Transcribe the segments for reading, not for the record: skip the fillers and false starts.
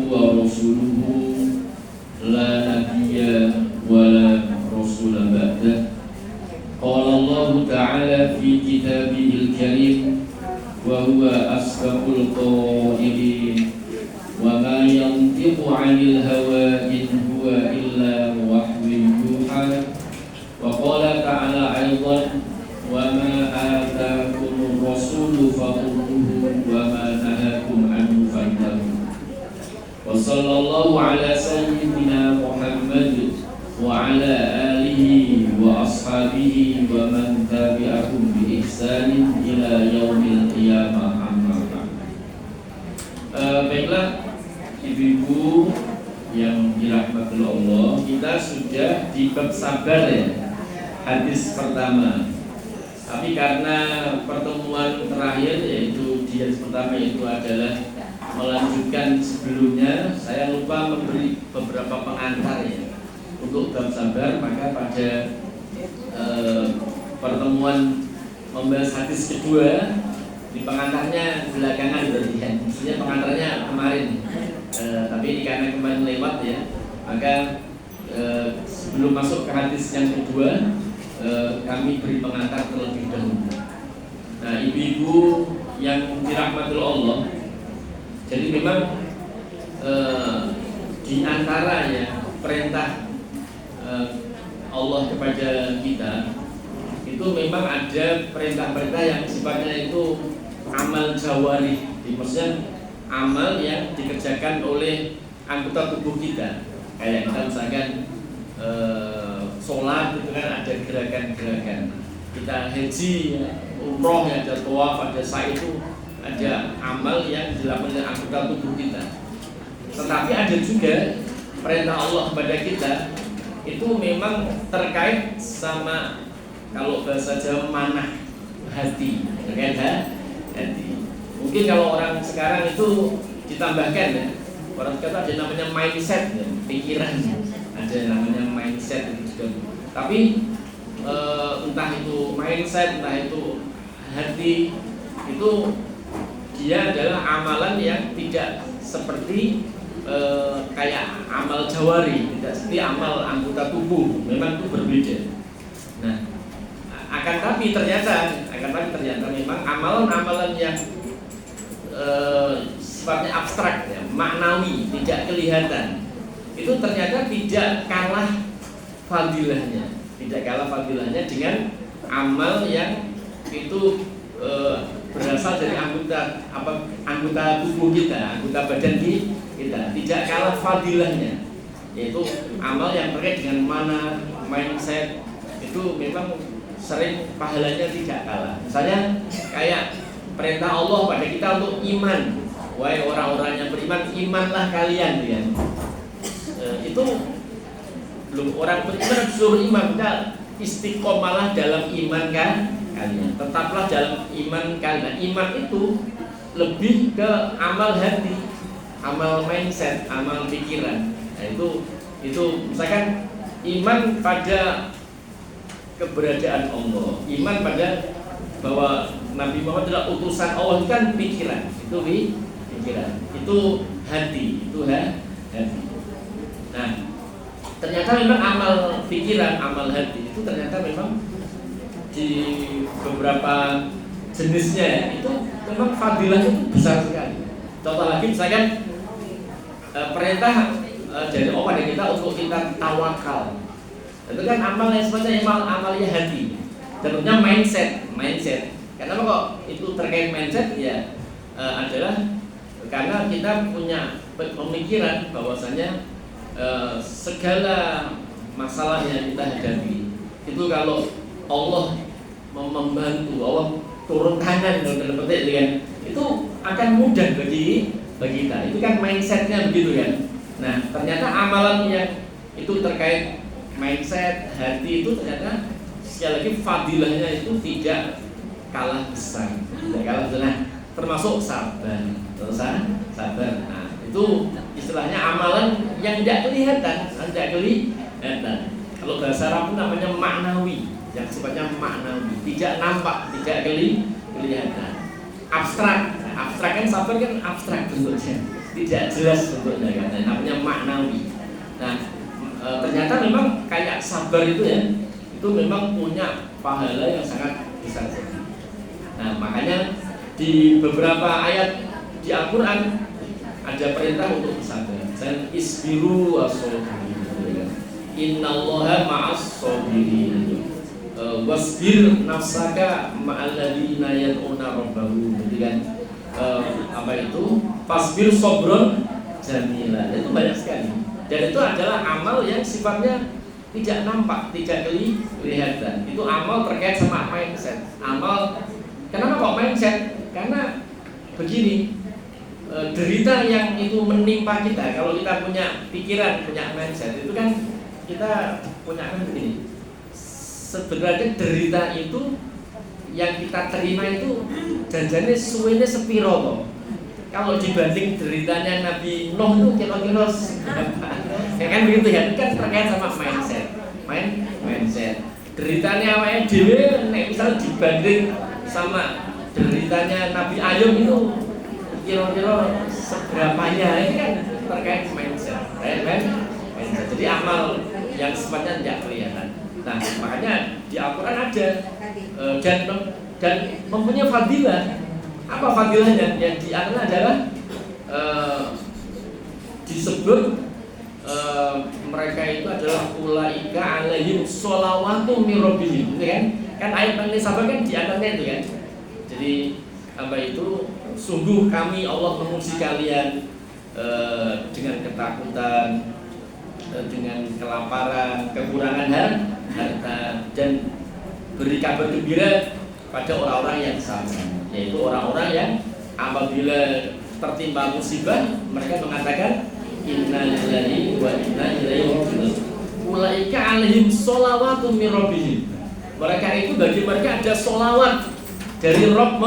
huwa rasuluhu la nabiyya wa la rasula ba'dah. Qala Allah ta'ala fi kitabihil karim wa huwa asdaqul qailin wa ma yantiqu 'anil hawa in huwa illa wahyun yuha. Wa qala ta'ala aidan wa ma ataakumur rasulu fakhudhuhu wa ma nahakum anhu fantahu. Wa sallallahu ala sayyidina Muhammad wa ala alihi wa ashabihi wa man tabi'ahum bi ihsanin ila yaumil qiyamah, amma ba'd. Baiklah ibu-ibu yang dirahmati Allah, kita sudah di bab sabar ya, hadis pertama. Tapi karena pertemuan terakhir yaitu di hadis pertama itu adalah melanjutkan sebelumnya, saya lupa memberi beberapa pengantar ya untuk bab sabar, maka pada pertemuan membahas hadis kedua di pengantarnya belakangan berarti ya, maksudnya pengantarnya kemarin, tapi ini karena kemarin lewat ya, maka sebelum masuk ke hadis yang kedua kami beri pengantar terlebih dahulu. Nah, ibu-ibu yang dirahmati Allah, jadi memang di antara ya perintah Allah kepada kita itu memang ada perintah-perintah yang sifatnya itu amal jawari, maksudnya amal yang dikerjakan oleh anggota tubuh kita. Kayak kita misalkan sholat itu kan ada gerakan-gerakan, kita haji, umroh ya, ada tawaf, ada sa'i, itu ada amal yang dilakukan oleh anggota tubuh kita. Tetapi ada juga perintah Allah kepada kita itu memang terkait sama, kalau bahasa Jawa, manah, hati, terkait hati. Mungkin kalau orang sekarang itu ditambahkan ya, orang kata ada namanya mindset ya, pikiran, ada namanya mindset itu juga. Tapi entah itu mindset, entah itu hati, itu dia adalah amalan yang tidak seperti kayak amal jawari, tidak seperti amal anggota tubuh, memang itu berbeda. Nah, akan tapi ternyata memang amalan-amalan yang sifatnya abstrak ya, maknawi, tidak kelihatan, itu ternyata tidak kalah fadilahnya dengan amal yang itu berasal dari anggota tubuh kita, anggota badan kita, tidak kalah fadilahnya, yaitu amal yang terkait dengan mana, mindset, itu memang sering pahalanya tidak kalah. Misalnya kayak perintah Allah pada kita untuk iman, wahai orang-orang yang beriman, imanlah kalian ya. Itu belum orang beriman suruh iman, istiqomalah dalam iman kan kalian, tetaplah dalam iman kalian. Nah, iman itu lebih ke amal hati, amal mindset, amal pikiran. Nah, itu misalkan iman pada keberadaan Allah, iman pada bahwa Nabi Muhammad adalah utusan Allah, itu kan pikiran, itu pikiran, itu hati, itu hati. Nah, ternyata memang amal pikiran, amal hati itu ternyata memang di beberapa jenisnya ya, itu memang fadilahnya itu besar sekali. Contoh lagi misalkan perintah dari Allah pada kita untuk kita tawakal. Itu kan amal yang sebenarnya amalnya hati. Tentunya mindset. Kenapa kok itu terkait mindset ya? Adalah karena kita punya pemikiran bahwasanya segala masalah yang kita hadapi itu kalau Allah membantu, Allah turun tangan dalam petik kan, itu akan mudah bagi kita. Itu kan mindsetnya begitu kan. Nah, ternyata amalan yang itu terkait mindset, hati, itu ternyata sekali lagi fadilahnya itu tidak kalah besar, Nah, termasuk sabar. Nah, itu istilahnya amalan yang tidak kelihatan. Kalau bahasa Arab namanya maknawi, yang sifatnya maknawi, tidak nampak, tidak kelihatan. Abstrak kan, sabar kan abstrak bentuknya, tidak jelas bentuknya kan, namanya maknawi. Nah, ternyata memang kayak sabar itu ya, itu memang punya pahala yang sangat besar. Nah, makanya di beberapa ayat di Al-Quran ada perintah untuk bersabar. Dan isbiru was-sabirin. Innallaha ma'as sabirin. Wasbir nafsaka ma'al ladzina yad'una rabbahum. Gitu kan. Apa itu? Fasbir sabron jamila. Itu banyak sekali. Dan itu adalah amal yang sifatnya tidak nampak, tidak kelihatan. Itu amal terkait sama mindset. Amal, kenapa kok mindset? Karena begini, derita yang itu menimpa kita. Kalau kita punya pikiran, punya mindset, itu kan kita punya kan begini. Sebenarnya derita itu yang kita terima itu janjane suwene sepiro kok. Kalau dibanding deritanya Nabi Nuh itu kira-kira ya kan begitu ya, itu kan terkait sama mindset. Deritanya awake dhewe nek misal dibanding sama deritanya Nabi Ayub itu kira-kira seberapanya, ini kan terkait mindset. Mindset. Jadi amal yang sifatnya tidak kelihatan. Nah, makanya di Al-Quran ada dan mempunyai fadilah. Apa fadilahnya? Yang di antara adalah disebut mereka itu adalah ulaika alaihim sholawatu min rabbihim, kan? Kan ayat ini sabar kan di antaranya itu kan. Jadi apa itu? Sungguh kami Allah memuji kalian dengan ketakutan, dengan kelaparan, kekurangan harta, dan beri kabar gembira pada orang-orang yang sabar, yaitu orang-orang yang apabila tertimpa musibah mereka mengatakan inna lillahi wa inna ilaihi raji'un. Ulaika alaihim sholawatu min rabbihim. Mereka itu bagi mereka ada sholawat dari Rabb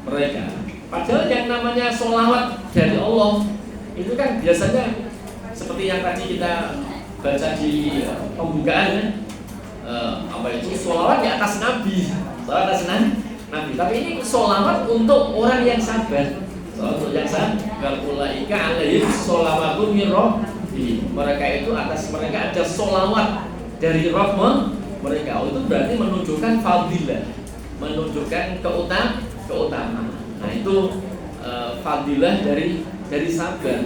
mereka. Padahal yang namanya sholawat dari Allah itu kan biasanya seperti yang tadi kita baca di pembukaan apa itu sholawat di atas Nabi, sholawat atas Nabi. Tapi ini sholawat untuk orang yang sabar, sholawat untuk yang sabar. Ulaika alaihim sholawatu min rabbihim. Mereka itu atas mereka ada sholawat dari Rabb mereka. Itu berarti menunjukkan fadilah, menunjukkan keutamaan. Nah itu fadilah dari sabar,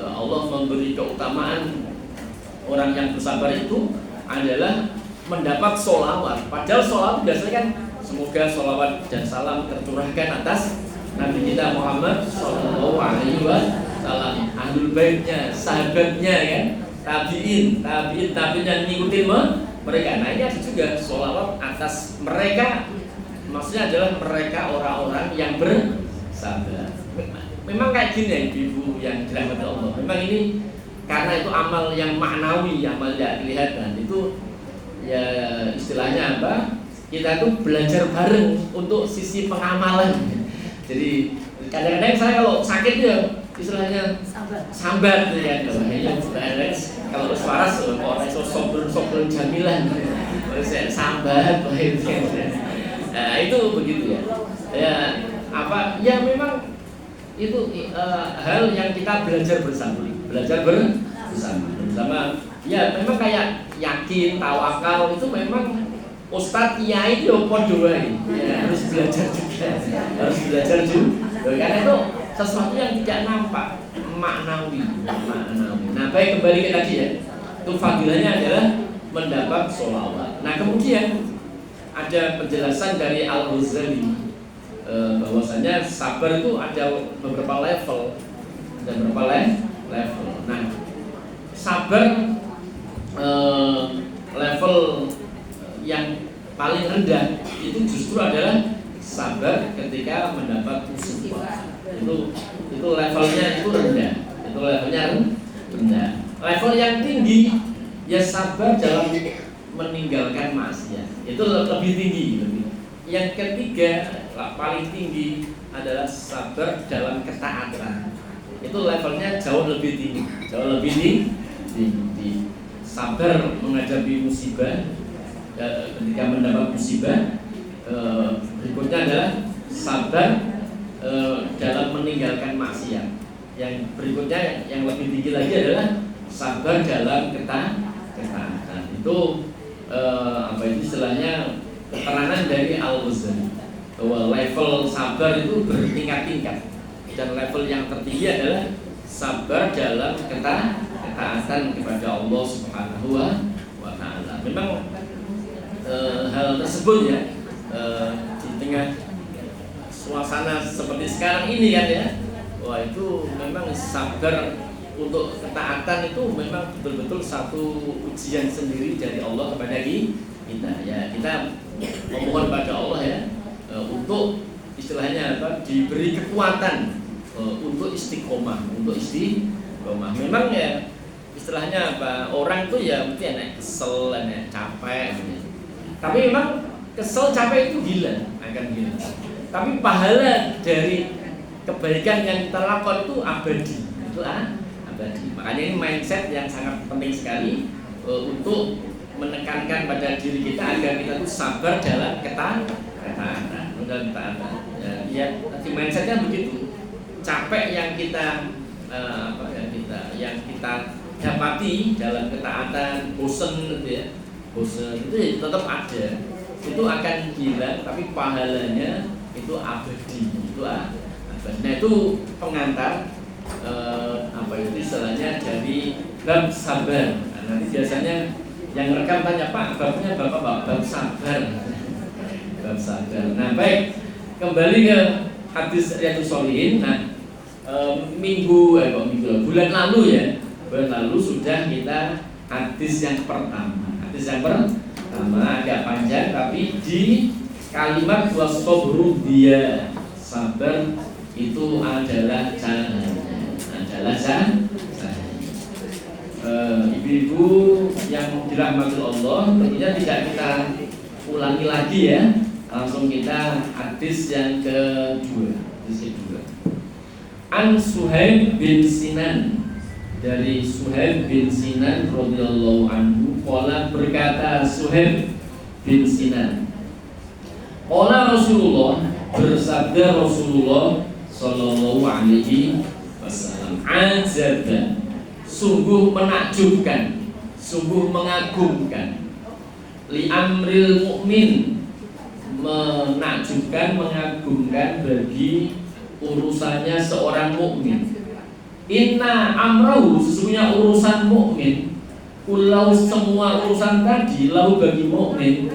Allah memberi keutamaan orang yang bersabar itu adalah mendapat sholawat. Padahal sholawat biasanya kan semoga sholawat dan salam tercurahkan atas Nabi kita Muhammad Sallallahu Alaihi Wasallam, ahlul baitnya, sahabatnya kan, tabiin yang ngikutin mereka. Nah ini ada juga sholawat atas mereka. Maksudnya adalah mereka orang-orang yang bersabar. Memang kayak gini ya ibu yang dirahmati Allah. Memang ini karena itu amal yang maknawi, amal tidak kelihatan. Itu ya istilahnya apa? Kita tuh belajar bareng untuk sisi pengamalan. Jadi kadang-kadang saya kalau sakit ya istilahnya sambat tuh ya. Kalau waras orang sobrun jamilan. Saya sambat nah itu begitu ya. Ya apa? Ya memang itu hal yang kita belajar bersama. Ya memang kayak yakin, tawakal itu memang Ustadz Kiai itu podo wae. Ya, harus belajar juga. Karena itu sesuatu yang tidak nampak, maknawi. Nah, baik kembali ke tadi ya. Itu fadilahnya adalah mendapat sholawat. Nah, kemudian ada penjelasan dari Al-Ghazali bahwasanya sabar itu ada beberapa level. Nah, sabar level yang paling rendah itu justru adalah sabar ketika mendapat musibah. Itu levelnya itu rendah. Level yang tinggi ya sabar dalam meninggalkan maksiat. Itu lebih tinggi. Yang ketiga paling tinggi adalah sabar dalam ketaatan. Itu levelnya jauh lebih tinggi. Sabar menghadapi musibah ketika mendapat musibah. Berikutnya adalah sabar dalam meninggalkan maksiat. Yang berikutnya yang lebih tinggi lagi adalah sabar dalam ketaatan. Itu apa itu istilahnya keterangan dari Al-Ghazali bahwa level sabar itu bertingkat-tingkat, dan level yang tertinggi adalah sabar dalam ketaatan kepada Allah Subhanahu wa Ta'ala. Memang hal tersebut ya, di tengah suasana seperti sekarang ini kan ya, wah itu memang sabar untuk ketaatan itu memang betul-betul satu ujian sendiri dari Allah kepada kita ya. Kita memohon pada Allah ya, untuk istilahnya apa, diberi kekuatan untuk istiqomah. Memang ya istilahnya apa, orang tuh ya mungkin enak kesel, enak capek gitu. Tapi memang kesel capek itu akan hilang. Tapi pahala dari kebaikan yang kita lakukan itu abadi. Abadi. Makanya ini mindset yang sangat penting sekali untuk menekankan pada diri kita agar kita tuh sabar dalam ketaatan. Ya, nanti mindsetnya begitu. Capek yang kita yang kita dapati dalam ketaatan, bosen gitu ya. Bosen itu ya tetap ada. Itu akan hilang, tapi pahalanya itu abadi. Nah itu pengantar apa itu istilahnya dari bab sabar. Nah, nanti biasanya yang rekam tanya, Pak, babnya bab sabar. Bab sabar. Nah baik, kembali ke hadis Riyadhus Shalihin. Nah bulan lalu sudah kita hadis yang pertama. Hadis yang pertama agak panjang, tapi di kalimat wasabru dia, sabar itu adalah cahaya. Ibu-ibu yang dirahmati Allah, tentunya tidak kita ulangi lagi ya. Langsung kita hadis yang kedua. An Suhaib bin Sinan, dari Suhaib bin Sinan radhiyallahu anhu, qala, berkata Suhaib bin Sinan, qala Rasulullah, bersabda Rasulullah sallallahu alaihi wasallam, ajaban, sungguh menakjubkan, sungguh mengagumkan, li amril mukmin, menakjubkan, mengagumkan bagi urusannya seorang mukmin. Inna amrahu, sesungguhnya urusan mukmin, kulau, semua urusan tadi, lahu bagi mukmin,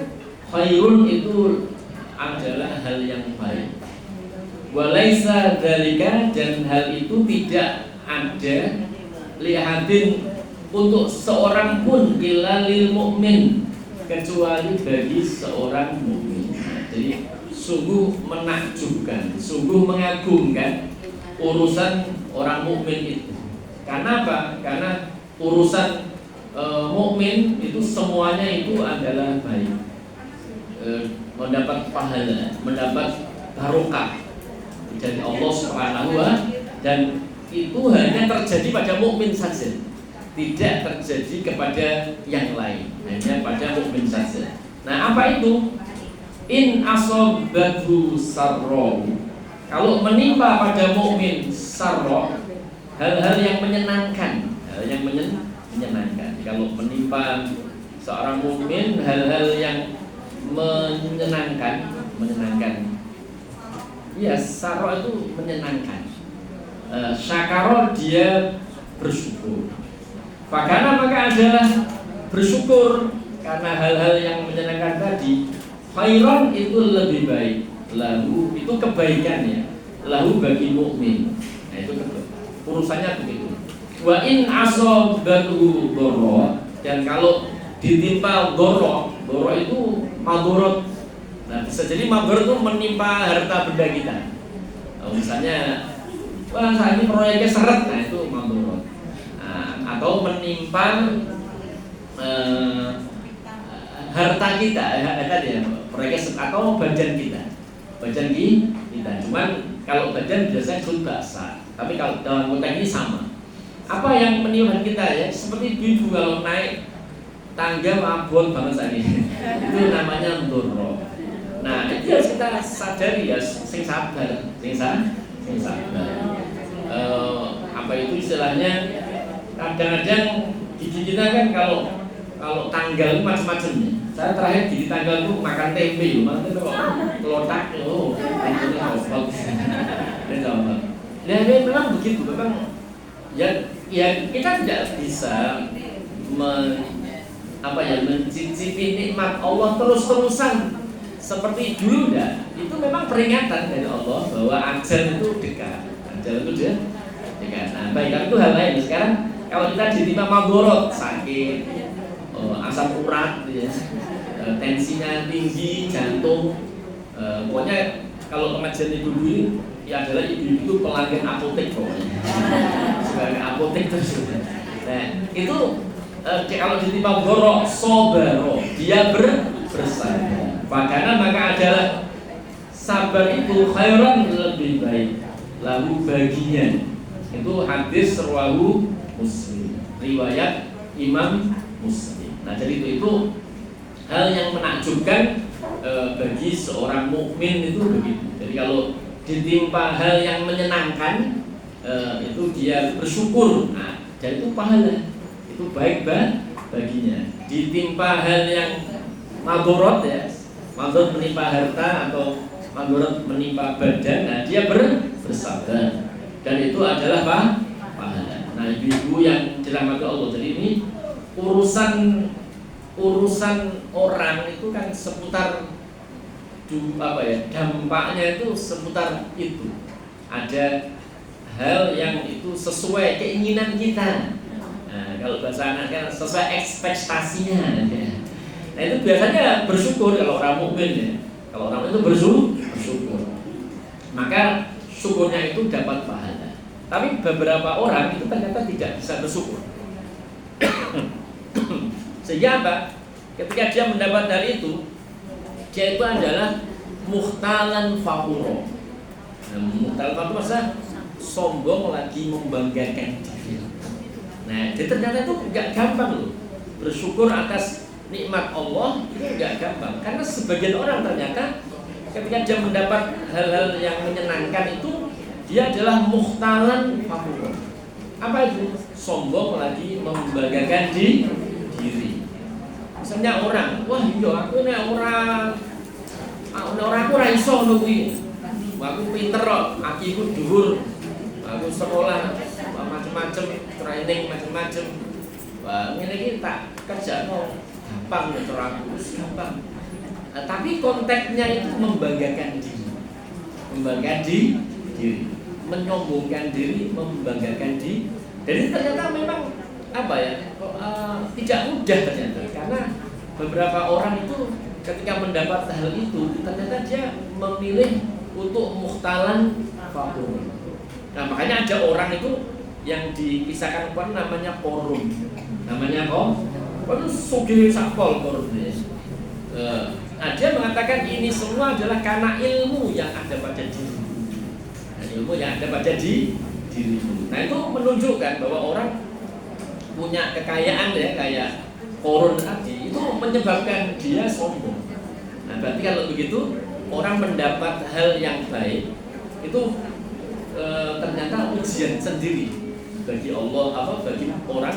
khairun, itu adalah hal yang baik. Walaisa dzalika, dan hal itu tidak ada, lihatin, untuk seorang pun, illa lil mukmin, kecuali bagi seorang mukmin. Jadi sungguh menakjubkan, sungguh mengagumkan urusan orang mukmin itu. Karena apa? Karena urusan mukmin itu semuanya itu adalah baik, mendapat pahala, mendapat barokah dari Allah Subhanahu wa Ta'ala, dan itu hanya terjadi pada mukmin saja, tidak terjadi kepada yang lain, hanya pada mukmin saja. Nah, apa itu? In asobathu sarro, kalau menimpa pada mukmin sarro, hal-hal yang menyenangkan, menyenangkan. Kalau menimpa seorang mukmin hal-hal yang menyenangkan. Ya, sarro itu menyenangkan. Syakaro, dia bersyukur. Maka adalah bersyukur karena hal-hal yang menyenangkan tadi. Khairan, itu lebih baik, lahu, itu kebaikan ya, lahu bagi mukmin. Nah itu urusannya begitu. Wa in asobatu doro, dan kalau ditimpa doro itu madorot. Nah bisa jadi madorot itu menimpa harta benda kita. Nah, misalnya, wah saat ini proyeknya seret, nah itu madorot. Nah, atau menimpa harta kita, tadi ya, proyeknya atau badan kita. Cuman kalau badan biasanya disebut bahasa, tapi kalau dalam konteks ini sama. Apa yang menimpa kita ya? Seperti ibu kalau naik tangga abon banget saat ini, itu namanya ndoro. Nah itu harus kita sadari ya, sing sabar, sabar. Apa itu istilahnya? Kadang-kadang gigi kita kan kalau tanggal macam-macam ya. Saya terakhir gigi tanggal itu makan tempe, makan tempe kok kelotak, tempenya bagus. Ya memang begitu, memang ya kita tidak bisa mencicipi nikmat Allah terus-terusan seperti dulu enggak. Itu memang peringatan dari Allah bahwa ajal itu dekat. Ajal itu dekat. Nah, baik itu hal lain. Sekarang kalau kita ditimpa madorot, sakit, asam urat, ya, tensinya tinggi, jantung, pokoknya kalau pengajian ibu-ibu ini ya adalah ibu-ibu itu pelanggan apotek pokoknya. Sebagai apotek terus. Nah, itu kalau ditimpa madorot, sobaro, dia bersabar. Maka adalah sabar itu khairan, lebih baik lalu baginya. Itu hadis rawahu Muslim, riwayat Imam Muslim. Nah, jadi itu hal yang menakjubkan bagi seorang mukmin itu begitu. Jadi kalau ditimpa hal yang menyenangkan, itu dia bersyukur. Nah, jadi itu pahala, itu baik baginya. Ditimpa hal yang madorot, ya, madorot menimpa harta atau madorot menimpa badan, nah dia bersabar, dan itu adalah pahala. Nah, ibu-ibu yang dirahmati Allah, jadi ini urusan orang itu kan seputar dampaknya itu seputar itu. Ada hal yang itu sesuai keinginan kita. Nah, kalau bahasa anak kan sesuai ekspektasinya. Nah, itu biasanya bersyukur kalau orang mukmin, ya. Kalau orang itu bersyukur, maka syukurnya itu dapat pahala. Tapi beberapa orang itu ternyata tidak bisa bersyukur. Sehingga apa? Ketika dia mendapat hal itu, dia itu adalah muhtalan fakhuro. Nah, muhtalan fakhuro maksudnya sombong lagi membanggakan diri. Nah, jadi ternyata itu nggak gampang loh. Bersyukur atas nikmat Allah itu nggak gampang. Karena sebagian orang ternyata ketika dia mendapat hal-hal yang menyenangkan itu, dia adalah muhtalan fakhuro. Apa itu? Sombong lagi membanggakan diri. Misalnya orang, wah iya aku ini orang aku ra iso ngono kuwi. Aku pinter kok, akiku dhuwur. Aku sekolah macam-macam, training macam-macam. Wah, ngene iki tak kerjakno gampang ya cara aku, gampang. Nah, tapi konteksnya itu membanggakan diri. Membanggakan diri, menyombongkan diri, membanggakan diri. Jadi ternyata memang tidak mudah ternyata, karena beberapa orang itu ketika mendapat hal itu ternyata dia memilih untuk muhtalan fakhur. Nah, makanya ada orang itu yang dikisahkan Quran namanya korun. Namanya korun sugih sakpol korun. Nah, dia mengatakan ini semua adalah karena ilmu yang ada pada diri. Nah, ilmu yang ada pada dirimu. Nah, itu menunjukkan bahwa orang punya kekayaan, ya, kayak korun tadi, itu menyebabkan dia sombong. Nah, berarti kalau begitu orang mendapat hal yang baik itu ternyata ujian sendiri bagi Allah, bagi orang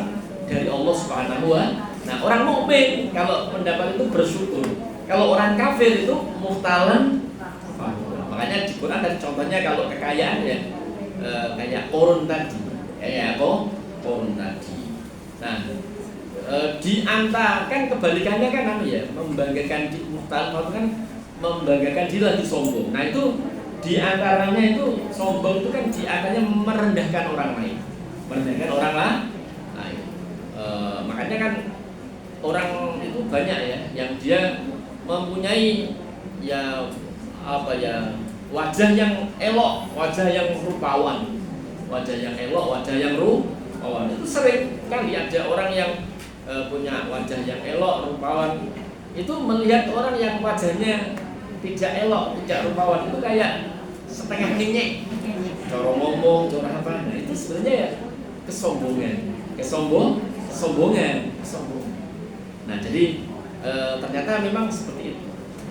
dari Allah Subhanahu wa. Nah, orang mukmin kalau mendapat itu bersyukur. Kalau orang kafir itu muhtalan fakhur. Makanya di Quran ada contohnya kalau kekayaan, ya, kayak korun tadi, korun tadi. Nah, di antara kan kebalikannya kan ya, membanggakan di muhtalan kan membanggakan diri lagi sombong. Nah, itu di antaranya itu sombong itu kan di antaranya merendahkan orang lain. Merendahkan orang lain. Makanya kan orang itu banyak, ya, yang dia mempunyai wajah yang elok, wajah yang rupawan, wajah yang elok, wajah yang rupawan. Itu sering kali ada orang yang punya wajah yang elok, rupawan, itu melihat orang yang wajahnya tidak elok, tidak rupawan, itu kayak setengah ngenyek, cara ngomong, cara apa. Nah, itu sebenarnya ya kesombongan. Nah, jadi ternyata memang seperti itu.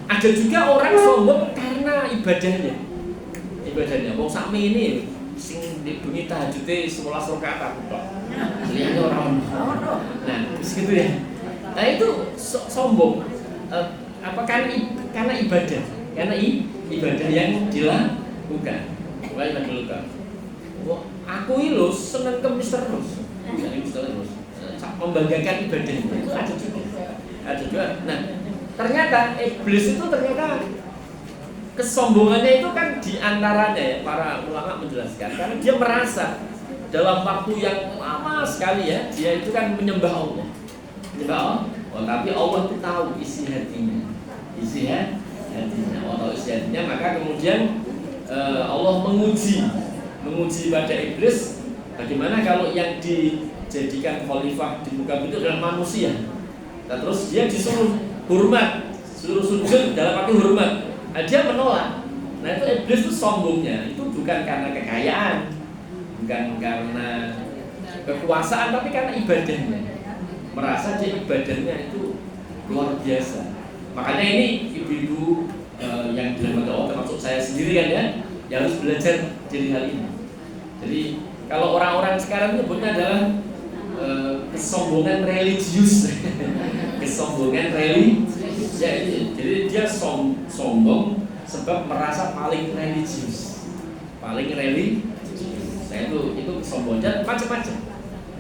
Ada juga orang sombong karena ibadahnya. ibadahnya. Wong sakmi ini sing bunyi tahajudnya 11 rakaat aku kok. Liyane ora ono. Nah, gitu ya. Nah, itu sombong. Karena ibadah. Karena ibadah yang dilakukan. Bukan ibadah dilakukan. Aku ini loh seneng kemis terus. Membanggakan ibadah itu ada juga. Nah, ternyata iblis itu ternyata kesombongannya itu kan diantaranya ya, para ulama menjelaskan karena dia merasa dalam waktu yang lama sekali ya dia itu kan menyembah Allah. Tapi Allah itu tahu isi hatinya, maka kemudian Allah menguji pada iblis bagaimana kalau yang dijadikan khalifah di muka bumi itu adalah manusia. Nah, terus dia disuruh hormat, suruh sujud dalam waktu hormat. Nah, dia menolak. Nah, itu iblis itu sombongnya itu bukan karena kekayaan, bukan karena kekuasaan, tapi karena ibadahnya. Merasa dia ibadahnya itu luar biasa. Makanya ini ibu-ibu yang dirahmati Allah termasuk saya sendiri kan ya, yang harus belajar dari hal ini. Jadi kalau orang-orang sekarang nyebutnya adalah kesombongan religius. Kesombongan religius. Ya, jadi dia sombong sebab merasa paling religius. Nah, itu kesombongan macam-macam.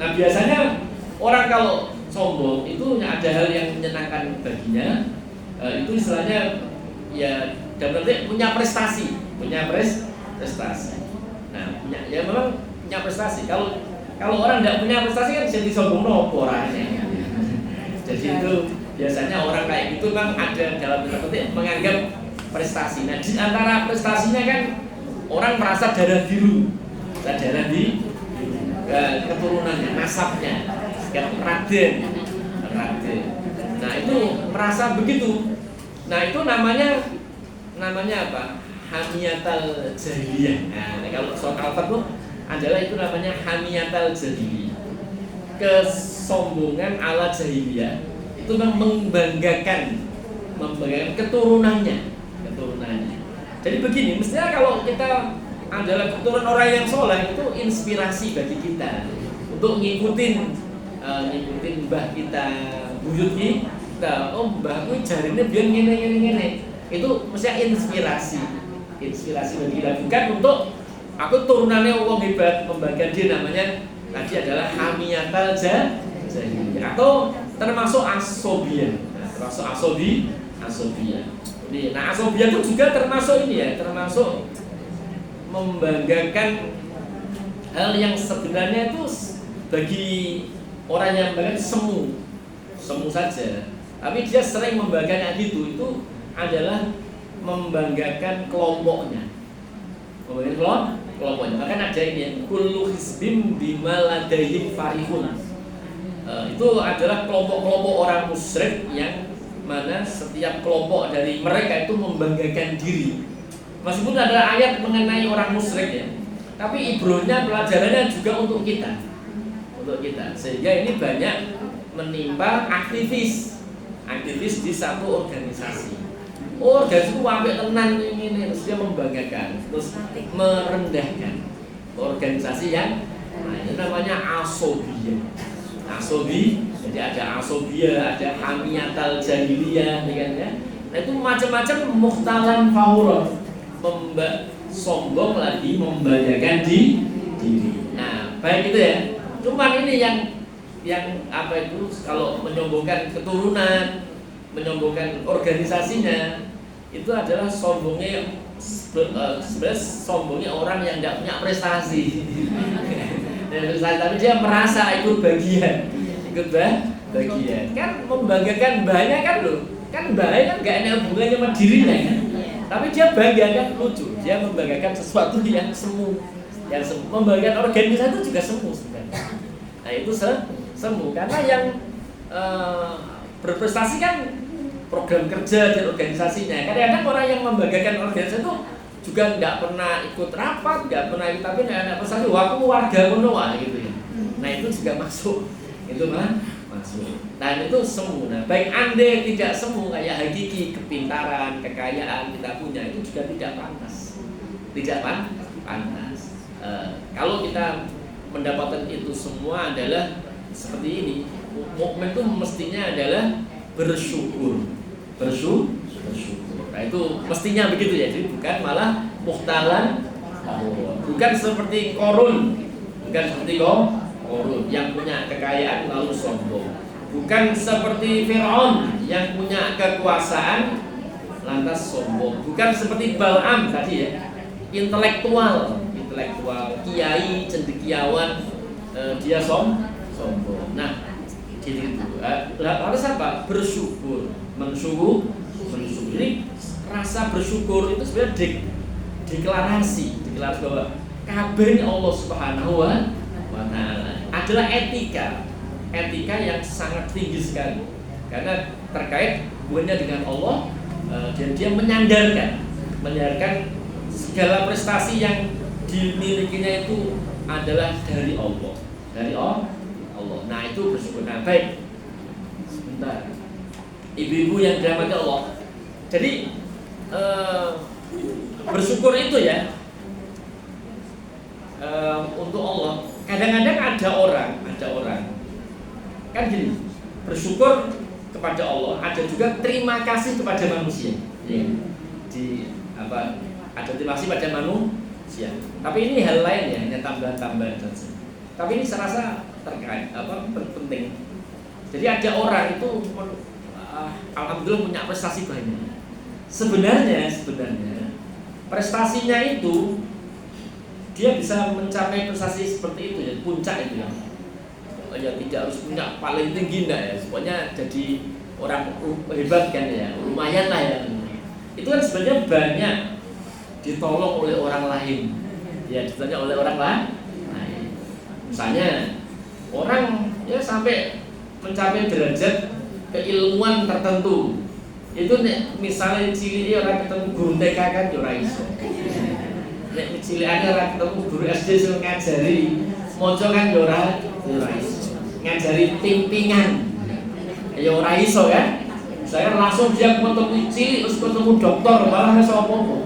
Nah, biasanya orang kalau sombong itu ada hal yang menyenangkan baginya. Itu istilahnya ya dalam arti punya prestasi. Nah, memang punya prestasi. Kalau orang tidak punya prestasi kan jadi sombong nopo orangnya. Jadi itu biasanya orang kayak gitu memang ada dalam arti menganggap prestasi. Nah, di antara prestasinya kan orang merasa darah biru di keturunannya, nasabnya, Raden. Nah, itu merasa begitu. Nah, itu namanya apa? Hamiyatal jahiliyah. Nah, kalau soal Al-Fat itu adalah itu namanya hamiyatal jahiliyah. Kesombongan ala jahiliyah itu membanggakan keturunannya. Jadi begini, mestinya kalau kita adalah keturunan orang yang soleh itu inspirasi bagi kita untuk ngikutin mbah kita, buyut kita. Oh, mbahku jarine biyen ngene. Itu mestinya inspirasi bagi kita, bukan untuk aku turunannya wong hebat, membanggakan dia. Namanya tadi adalah hamiyatal jahiliyah atau termasuk asobiyah. Termasuk asobiyah. Nah, asobiyah itu juga termasuk ini ya, termasuk membanggakan hal yang sebenarnya itu bagi orang yang membanggakan semu saja. Tapi dia sering membanggakan gitu, itu adalah membanggakan kelompoknya. Bahkan ada ini kullu hizbim bima ladayhim farihun. Itu adalah kelompok-kelompok orang musyrik yang mana setiap kelompok dari mereka itu membanggakan diri. Meskipun ada ayat mengenai orang musyrik ya, tapi ibrohnya pelajarannya juga untuk kita. Sehingga ini banyak menimpa aktivis di satu organisasi. Organisasi itu wabek tenan ini terus dia membanggakan, terus merendahkan organisasi yang itu namanya asobiyah. Jadi ada asobiyah, ada hamiyatal jahiliyah, ya. Nah, itu macam-macam mukhtalan fauron, sombong lagi membanggakan diri. Nah, baik itu ya. Cuman ini yang apa itu kalau menyombongkan keturunan, menyombongkan organisasinya, itu adalah sombongnya sebenarnya sombongnya orang yang tidak punya prestasi. Tapi dia merasa ikut bagian. Kan membanggakan banyak kan loh. Kan banyak kan gak ada hubungannya sama dirinya kan. Tapi dia bangga kan, lucu. Dia membanggakan sesuatu yang semu. Membanggakan organisasi itu juga semu sebenarnya. Nah, itu semu karena yang berprestasi kan program kerja dan organisasinya. Kadang-kadang orang yang membanggakan organisasi itu juga nggak pernah ikut rapat, nggak pernah ikut, tapi nggak prestasi. Wah, aku warga Konoha gitu ya. Nah, itu juga masuk. Itu masuk. Nah, itu semu. Nah, baik andai tidak semu kayak hakiki, kepintaran, kekayaan kita punya itu juga tidak pantas. panas. Kalau kita mendapatkan itu semua adalah seperti ini. Mukmin itu mestinya adalah bersyukur. Nah itu mestinya begitu ya. Jadi bukan malah muhtalan, bukan seperti Korun, yang punya kekayaan lalu sombong. Bukan seperti Fir'aun yang punya kekuasaan lantas sombong. Bukan seperti Bal'am tadi ya, intelektual, kiai, cendekiawan, dia sombong. Nah, gitu. Harus apa? Bersyukur, mensyukur. Jadi rasa bersyukur itu sebenarnya deklarasi bahwa kabeh Allah Subhanahu wa Ta'ala adalah etika yang sangat tinggi sekali karena terkait hubungannya dengan Allah. Dan dia menyandarkan segala prestasi yang dimilikinya itu adalah dari Allah. Nah itu bersyukur. Nah baik, sebentar, ibu-ibu yang dirahmati Allah. Jadi bersyukur itu ya untuk Allah. Kadang-kadang ada orang kan gini, bersyukur kepada Allah, ada juga terima kasih kepada manusia. Ya. Ada terima kasih pada manusia. Tapi ini hal lain ya, hanya tambahan-tambahan saja. Tapi ini saya rasa terkait penting. Jadi ada orang itu alhamdulillah punya prestasi banyak. Sebenarnya prestasinya itu dia bisa mencapai prestasi seperti itu ya, puncak itu ya. Ya tidak harus punya paling tinggi enggak ya, pokoknya jadi orang hebat kan ya, lumayan lah ya. Itu kan sebenarnya banyak ditolong oleh orang lain. Ya, ditanya oleh orang lain. Misalnya orang ya sampai mencapai derajat keilmuan tertentu. Itu nek misalnya cilik orang ketemu guru TK kan yo ora iso. Nek cilikane orang ketemu guru SD sing ngajari maca kan yo ora iso. Ngajari ping-pingan ya ora iso kan. Saya langsung dia ketemu cilik terus ketemu dokter malah iso apa-apa.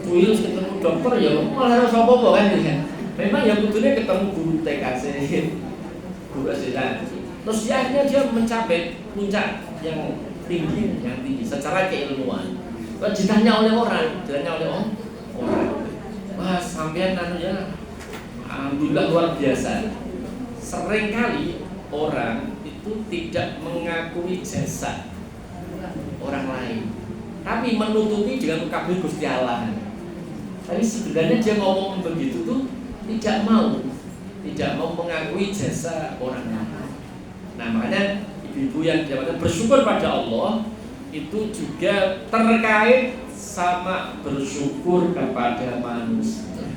Cilik ketemu dokter ya malah iso apa-apa kan ya. Memang ya kudune ketemu guru TK guru SD. Terus akhirnya dia mencapai puncak yang tinggi secara keilmuan. Kalau ditanya oleh orang, wah sampean ya, alhamdulillah luar biasa. Seringkali orang itu tidak mengakui jasa orang lain, tapi menutupi dengan kabeh Gusti Allah. Tapi sebenarnya dia ngomong begitu tuh tidak mau mengakui jasa orang lain. Nah makanya ibu yang jabatan bersyukur pada Allah itu juga terkait sama bersyukur kepada manusia.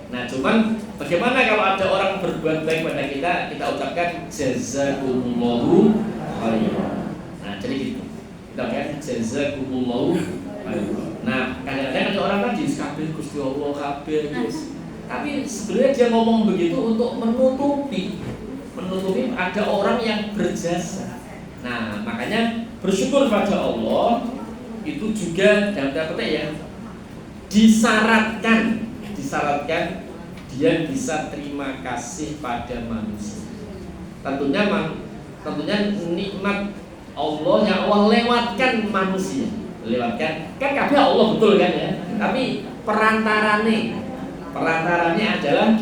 Nah cuman bagaimana kalau ada orang berbuat baik pada kita ucapkan jazakumullahu khairan. Nah jadi gitu, kita ucapkan jazakumullahu khairan. Nah kadang-kadang ada orang kan kabeh Gusti Allah kabeh, tapi sebenarnya dia ngomong begitu untuk menutupi ada orang yang berjasa. Nah makanya bersyukur pada Allah itu juga dalam tanda petik ya disyaratkan dia bisa terima kasih pada manusia. Tentunya nikmat Allah yang Allah lewatkan manusia, kan kabeh Allah betul kan ya, tapi perantaranya adalah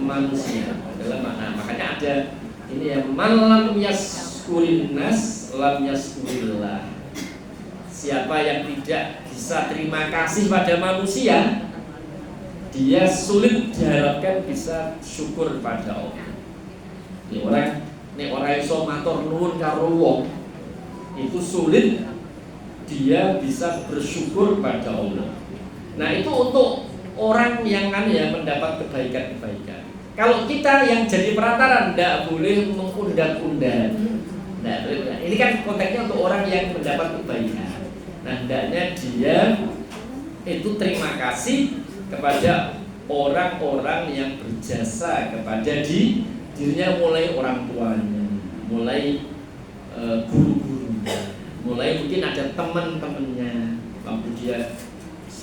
manusia. Makanya ada ini ya, man lam yaskurin nas lam yaskurillah. Siapa yang tidak bisa terima kasih pada manusia, dia sulit diharapkan bisa syukur pada Allah. Nek orang iso matur nuwun karo wong, itu sulit dia bisa bersyukur pada Allah. Nah itu untuk orang yang mendapat kebaikan. Kalau kita yang jadi perantara tidak boleh mengundang-undang. Nah, ini kan konteksnya untuk orang yang mendapat kebaikan. Nah, hendaknya dia itu terima kasih kepada orang-orang yang berjasa kepada dirinya, mulai orang tuanya, mulai guru-gurunya, mulai mungkin ada teman-temannya waktu dia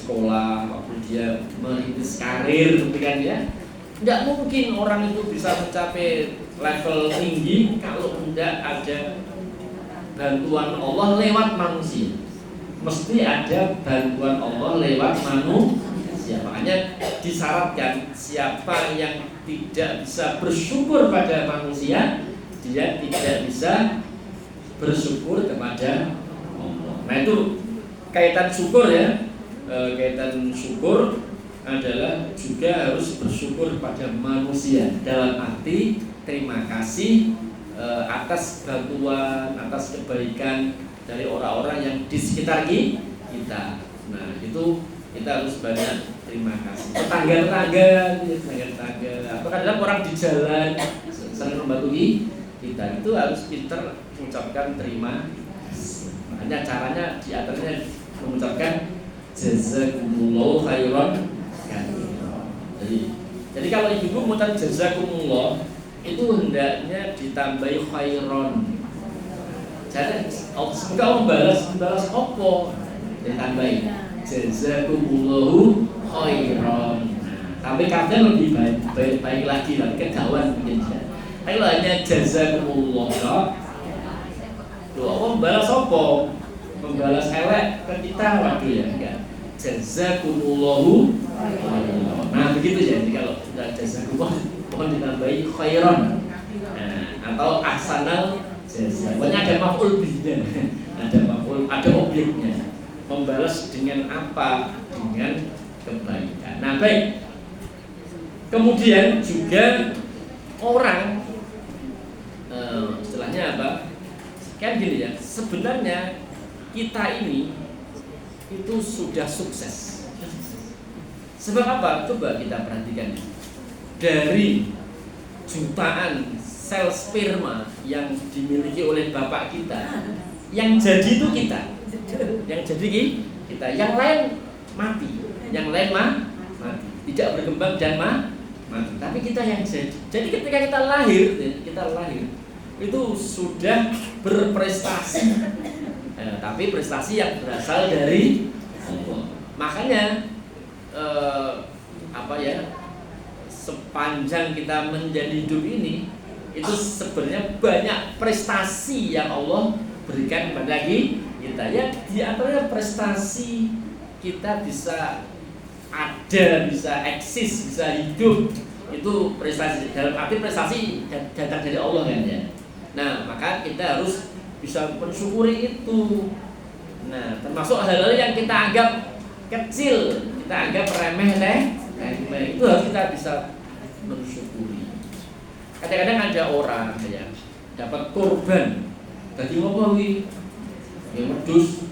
sekolah, waktu dia merintis karir, gitu kan ya. Tidak mungkin orang itu bisa mencapai level tinggi kalau tidak ada bantuan Allah lewat manusia. Mesti ada bantuan Allah lewat manusia. Makanya disyaratkan siapa yang tidak bisa bersyukur pada manusia, dia tidak bisa bersyukur kepada Allah. Nah itu kaitan syukur ya. Kaitan syukur adalah juga harus bersyukur pada manusia dalam arti terima kasih atas bantuan, atas kebaikan dari orang-orang yang di sekitar kita. Nah itu kita harus banyak terima kasih. Tetangga-tetangga, atau kadang orang di jalan sering membantu kita, itu harus pintar mengucapkan terima kasih. Makanya caranya di atasnya mengucapkan jazakumullahu khairan. Jadi kalau ibu mengucapkan jazakumullah itu hendaknya ditambahi khairon. Jadi semoga Allah balas apa? Ditambahi jazakumullahu khairon. Tapi kadang lebih baik lagi lah, kegawan mungkin. Kalau hanya jazakumullah, Allah balas apa? Membalas elek ke kita, waduh ya enggak. Jazakumullahu khairan. Nah begitu ya, jadi kalau sudah jazakumullah mohon ditambahi khairan. Atau ahsanal jazaa. Pokoknya ada maf'ul bihnya, ada objeknya. Membalas dengan apa? Dengan kebaikan. Nah baik. Kemudian juga orang istilahnya apa? Kan gini ya, sebenarnya kita ini itu sudah sukses. Sebab apa? Coba kita perhatikan. Dari jutaan sel sperma yang dimiliki oleh bapak kita, yang jadi itu kita. Yang jadi kita. Yang lain mati. Yang lain mati. Tidak berkembang dan mati. Tapi kita yang jadi. Jadi ketika kita lahir itu sudah berprestasi. Tapi prestasi yang berasal dari Allah. Makanya sepanjang kita menjadi hidup ini itu sebenarnya banyak prestasi yang Allah berikan kepada kita. Ya di antaranya prestasi kita bisa ada, bisa eksis, bisa hidup, itu prestasi. Dalam arti prestasi datang dari Allah kan ya. Nah maka kita harus bisa mensyukuri itu. Nah, termasuk hal-hal yang kita anggap kecil, kita anggap remeh itu harus kita bisa mensyukuri. Kadang-kadang ada orang ya dapat korban, tadi ngopo wi, yang wedus,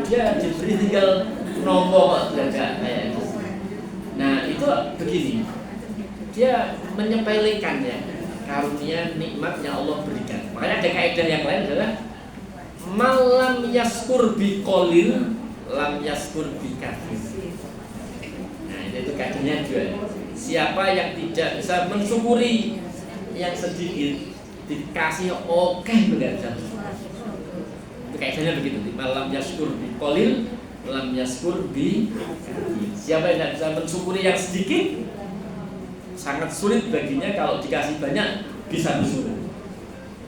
dia diberi tinggal nomor saja kayak itu. Nah itu begini, dia menyepelekan ya karunia nikmat yang Allah berikan. Makanya ada kaidah yang lain adalah malam yaskur bi qalil lam yaskur bi kathir. Nah, itu kaidahnya juga. Siapa yang tidak bisa mensyukuri yang sedikit dikasih oke enggak bisa. Itu kaidahnya begitu. Malam yaskur bi qalil lam yaskur bi kathir. Siapa yang tidak bisa mensyukuri yang sedikit, sangat sulit baginya kalau dikasih banyak bisa bersyukur.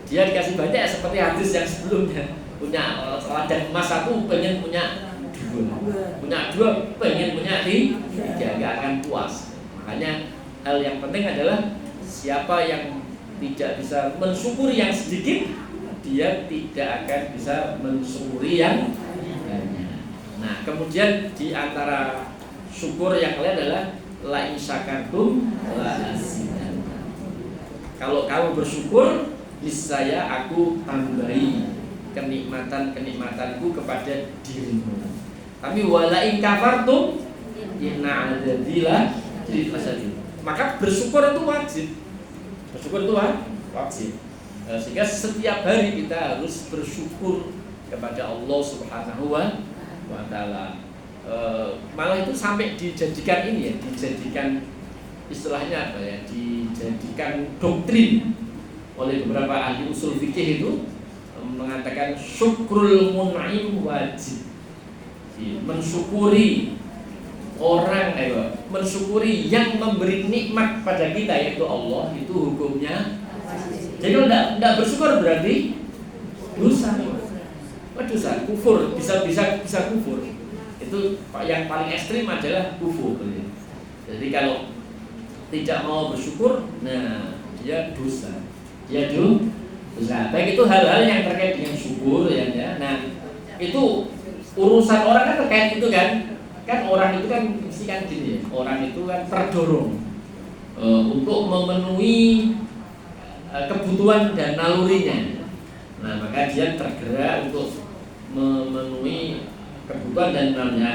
Dia dikasih banyak seperti hadis yang sebelumnya, punya ladang emas satu pengen punya dua pengen punya tiga, gak akan puas. Makanya hal yang penting adalah siapa yang tidak bisa mensyukuri yang sedikit, dia tidak akan bisa mensyukuri yang banyak. Nah kemudian di antara syukur yang lain adalah la in syakartum la azidannakum. Kalau kamu bersyukur, niscaya aku tambahi kenikmatan-kenikmatanku kepada dirimu. Tapi wala in kafartum inna adzabi lasyadid. Maka bersyukur itu wajib. Bersyukur itu wajib. Sehingga setiap hari kita harus bersyukur kepada Allah Subhanahu wa taala. Malah itu sampai dijadikan ini ya, dijadikan istilahnya apa ya, dijadikan doktrin oleh beberapa ahli usul fikih itu. mengatakan syukrul mun'im wajib. Mensyukuri orang, mensyukuri yang memberi nikmat pada kita yaitu Allah, itu hukumnya. Jadi kalau tidak bersyukur berarti dosa. Dosa, kufur, bisa kufur. Itu yang paling ekstrim adalah kufur. Jadi kalau tidak mau bersyukur, nah dia dosa. Dia dosa. Baik itu hal-hal yang terkait dengan syukur ya. Nah, itu urusan orang kan terkait itu kan orang itu kan mesti kan gini ya. Orang itu kan terdorong untuk memenuhi kebutuhan dan nalurinya. Nah, maka dia tergerak untuk memenuhi kebutuhan dan nalurinya.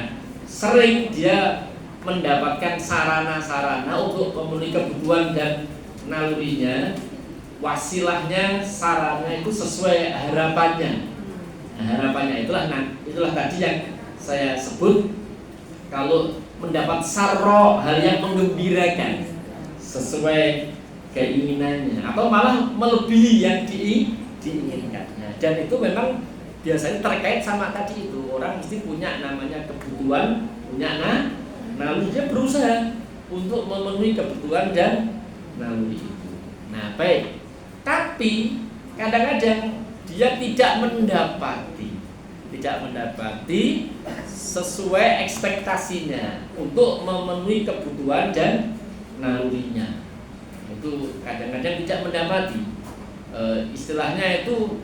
Sering dia mendapatkan sarana-sarana untuk memenuhi kebutuhan dan nalurinya, wasilahnya, sarannya itu sesuai harapannya. Nah, harapannya itulah tadi yang saya sebut, kalau mendapat sarro, hal yang menggembirakan sesuai keinginannya atau malah melebihi yang diinginkannya. Dan itu memang biasanya terkait sama tadi itu, orang mesti punya namanya kebutuhan, punya naluri, dia berusaha untuk memenuhi kebutuhan dan naluri itu. Nah, baik. Tapi kadang-kadang dia tidak mendapati sesuai ekspektasinya untuk memenuhi kebutuhan dan nalurinya. Itu kadang-kadang tidak mendapati. Istilahnya itu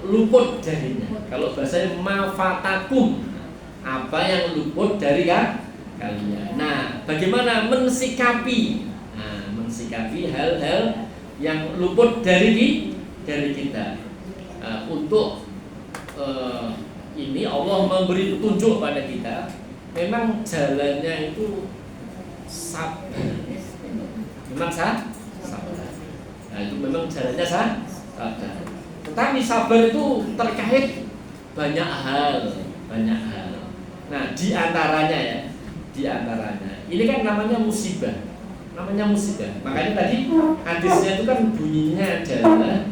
luput darinya. Kalau bahasanya mafatakum, apa yang luput dari kalian. Nah, bagaimana mensikapi hal-hal yang luput dari kita. Untuk ini Allah memberi petunjuk pada kita. Memang jalannya itu sabar. Memang sabar. Nah, itu memang jalannya sabar. Tetapi sabar itu terkait banyak hal. Nah, di antaranya ini kan namanya musibah. Makanya tadi hadisnya itu kan bunyinya adalah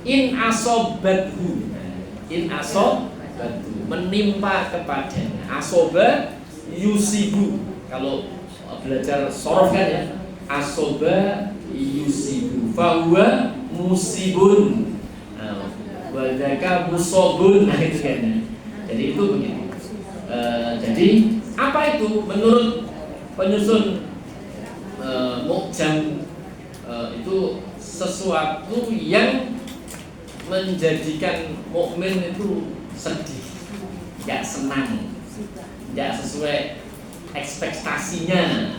in asobathu, menimpa kepadanya. Asoba yusibu, kalau belajar sorof kan ya, asoba yusibu fahuwa musibun, wadaka musobun. Nah, itu kan. Jadi itu begitu. Jadi apa itu menurut penyusun Mu'jam, itu sesuatu yang menjadikan mukmin itu sedih, tidak senang, tidak sesuai ekspektasinya.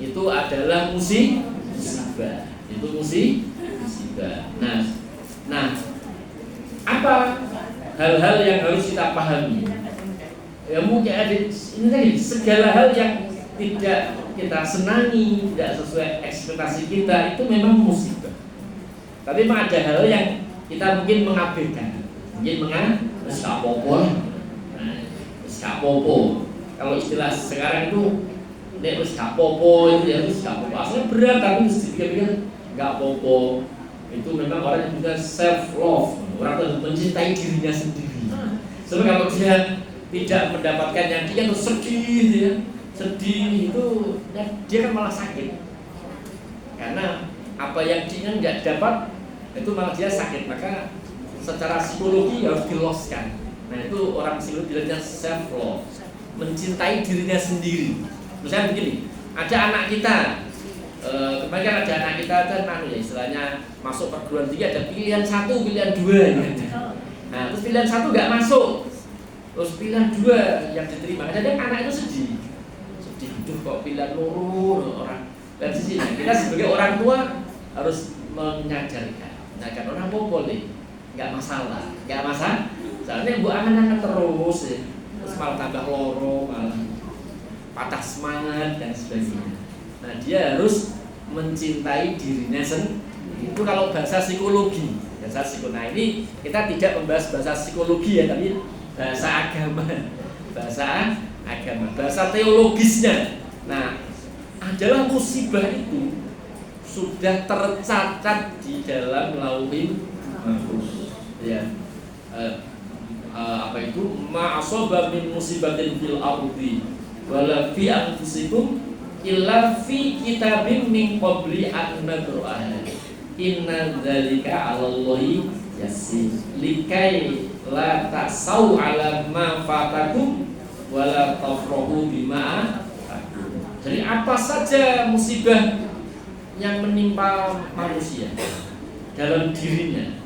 Itu adalah musibah. Itu musibah. Nah, apa hal-hal yang harus kita pahami? Ya mungkin ada ini segala hal yang tidak kita senangi, tidak sesuai ekspektasi kita, itu memang musibah. Tapi memang ada hal yang kita mungkin mengabaikan, popo. Kalau istilah sekarang itu popo itu ya popo. Asalnya berat tapi dipikir-pikir nggak popo. Itu memang orang yang juga self love, orang yang mencintai dirinya sendiri. Sebab kalau dia tidak mendapatkan yang dia tuh sedih itu dia kan malah sakit, karena apa yang dia nggak dapat itu malah dia sakit. Maka secara psikologi harus diloskan. Nah, itu orang psikologi bilangnya self love, mencintai dirinya sendiri. Misalnya begini, ada anak kita, kemarin kan ada anak kita kan ya istilahnya masuk perguruan tinggi, ada pilihan 1, pilihan 2 gitu. Nah, terus pilihan 1 nggak masuk, terus pilihan 2 yang diterima. Kadang anak itu sedih, kok pilihan loro orang. Dan di sini kita sebagai orang tua harus mengajarkan. Nah, kan orang boleh, nggak masalah. Soalnya bu angan terus ya, terus malah tambah loro, malah patah semangat dan sebagainya. Nah, dia harus mencintai dirinya sendiri. Itu kalau bahasa psikologi. Nah, ini kita tidak membahas bahasa psikologi ya, tapi bahasa agama. Bahasa teologisnya. Nah, adalah musibah itu sudah tercatat di dalam lauhul mahfuz. Ya. Apa itu? Ma asaba min musibatin fil ardi wala fi anfusikum illa fi kitabim min qabli an nabra'aha. Inna dzalika 'alallahi yasir. Likai la ta'sau 'ala ma fatakum wala tafrahu bima atakum. Jadi apa saja musibah yang menimpa manusia dalam dirinya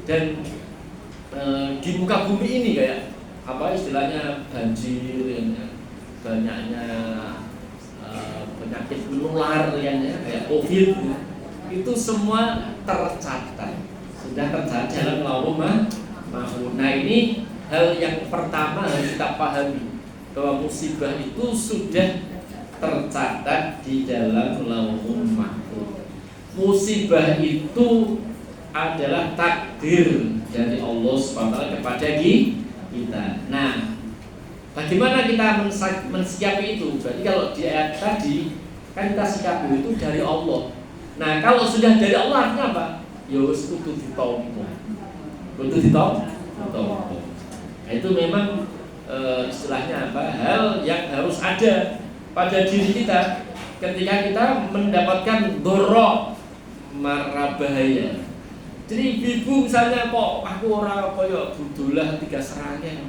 dan di muka bumi ini, kayak apa istilahnya banjir, banyaknya penyakit menular kayak COVID, itu semua tercatat, sudah tercatat dalam Lauhul Mahfuz. Nah, ini hal yang pertama harus kita pahami, bahwa musibah itu sudah tercatat di dalam Lauhul Mahfuz. Musibah itu adalah takdir dari Allah SWT kepada kita. Nah, bagaimana kita mensikapi itu? Berarti kalau di ayat tadi kan kita sikapi itu dari Allah. Nah, kalau sudah dari Allah artinya apa? Ya wis kudu ditampa. Kudu ditampa. Nah, itu memang istilahnya apa? Hal yang harus ada pada diri kita ketika kita mendapatkan dorok mara bahaya. Jadi ibu misalnya, kok aku orang koyo budulah 3 serangnya,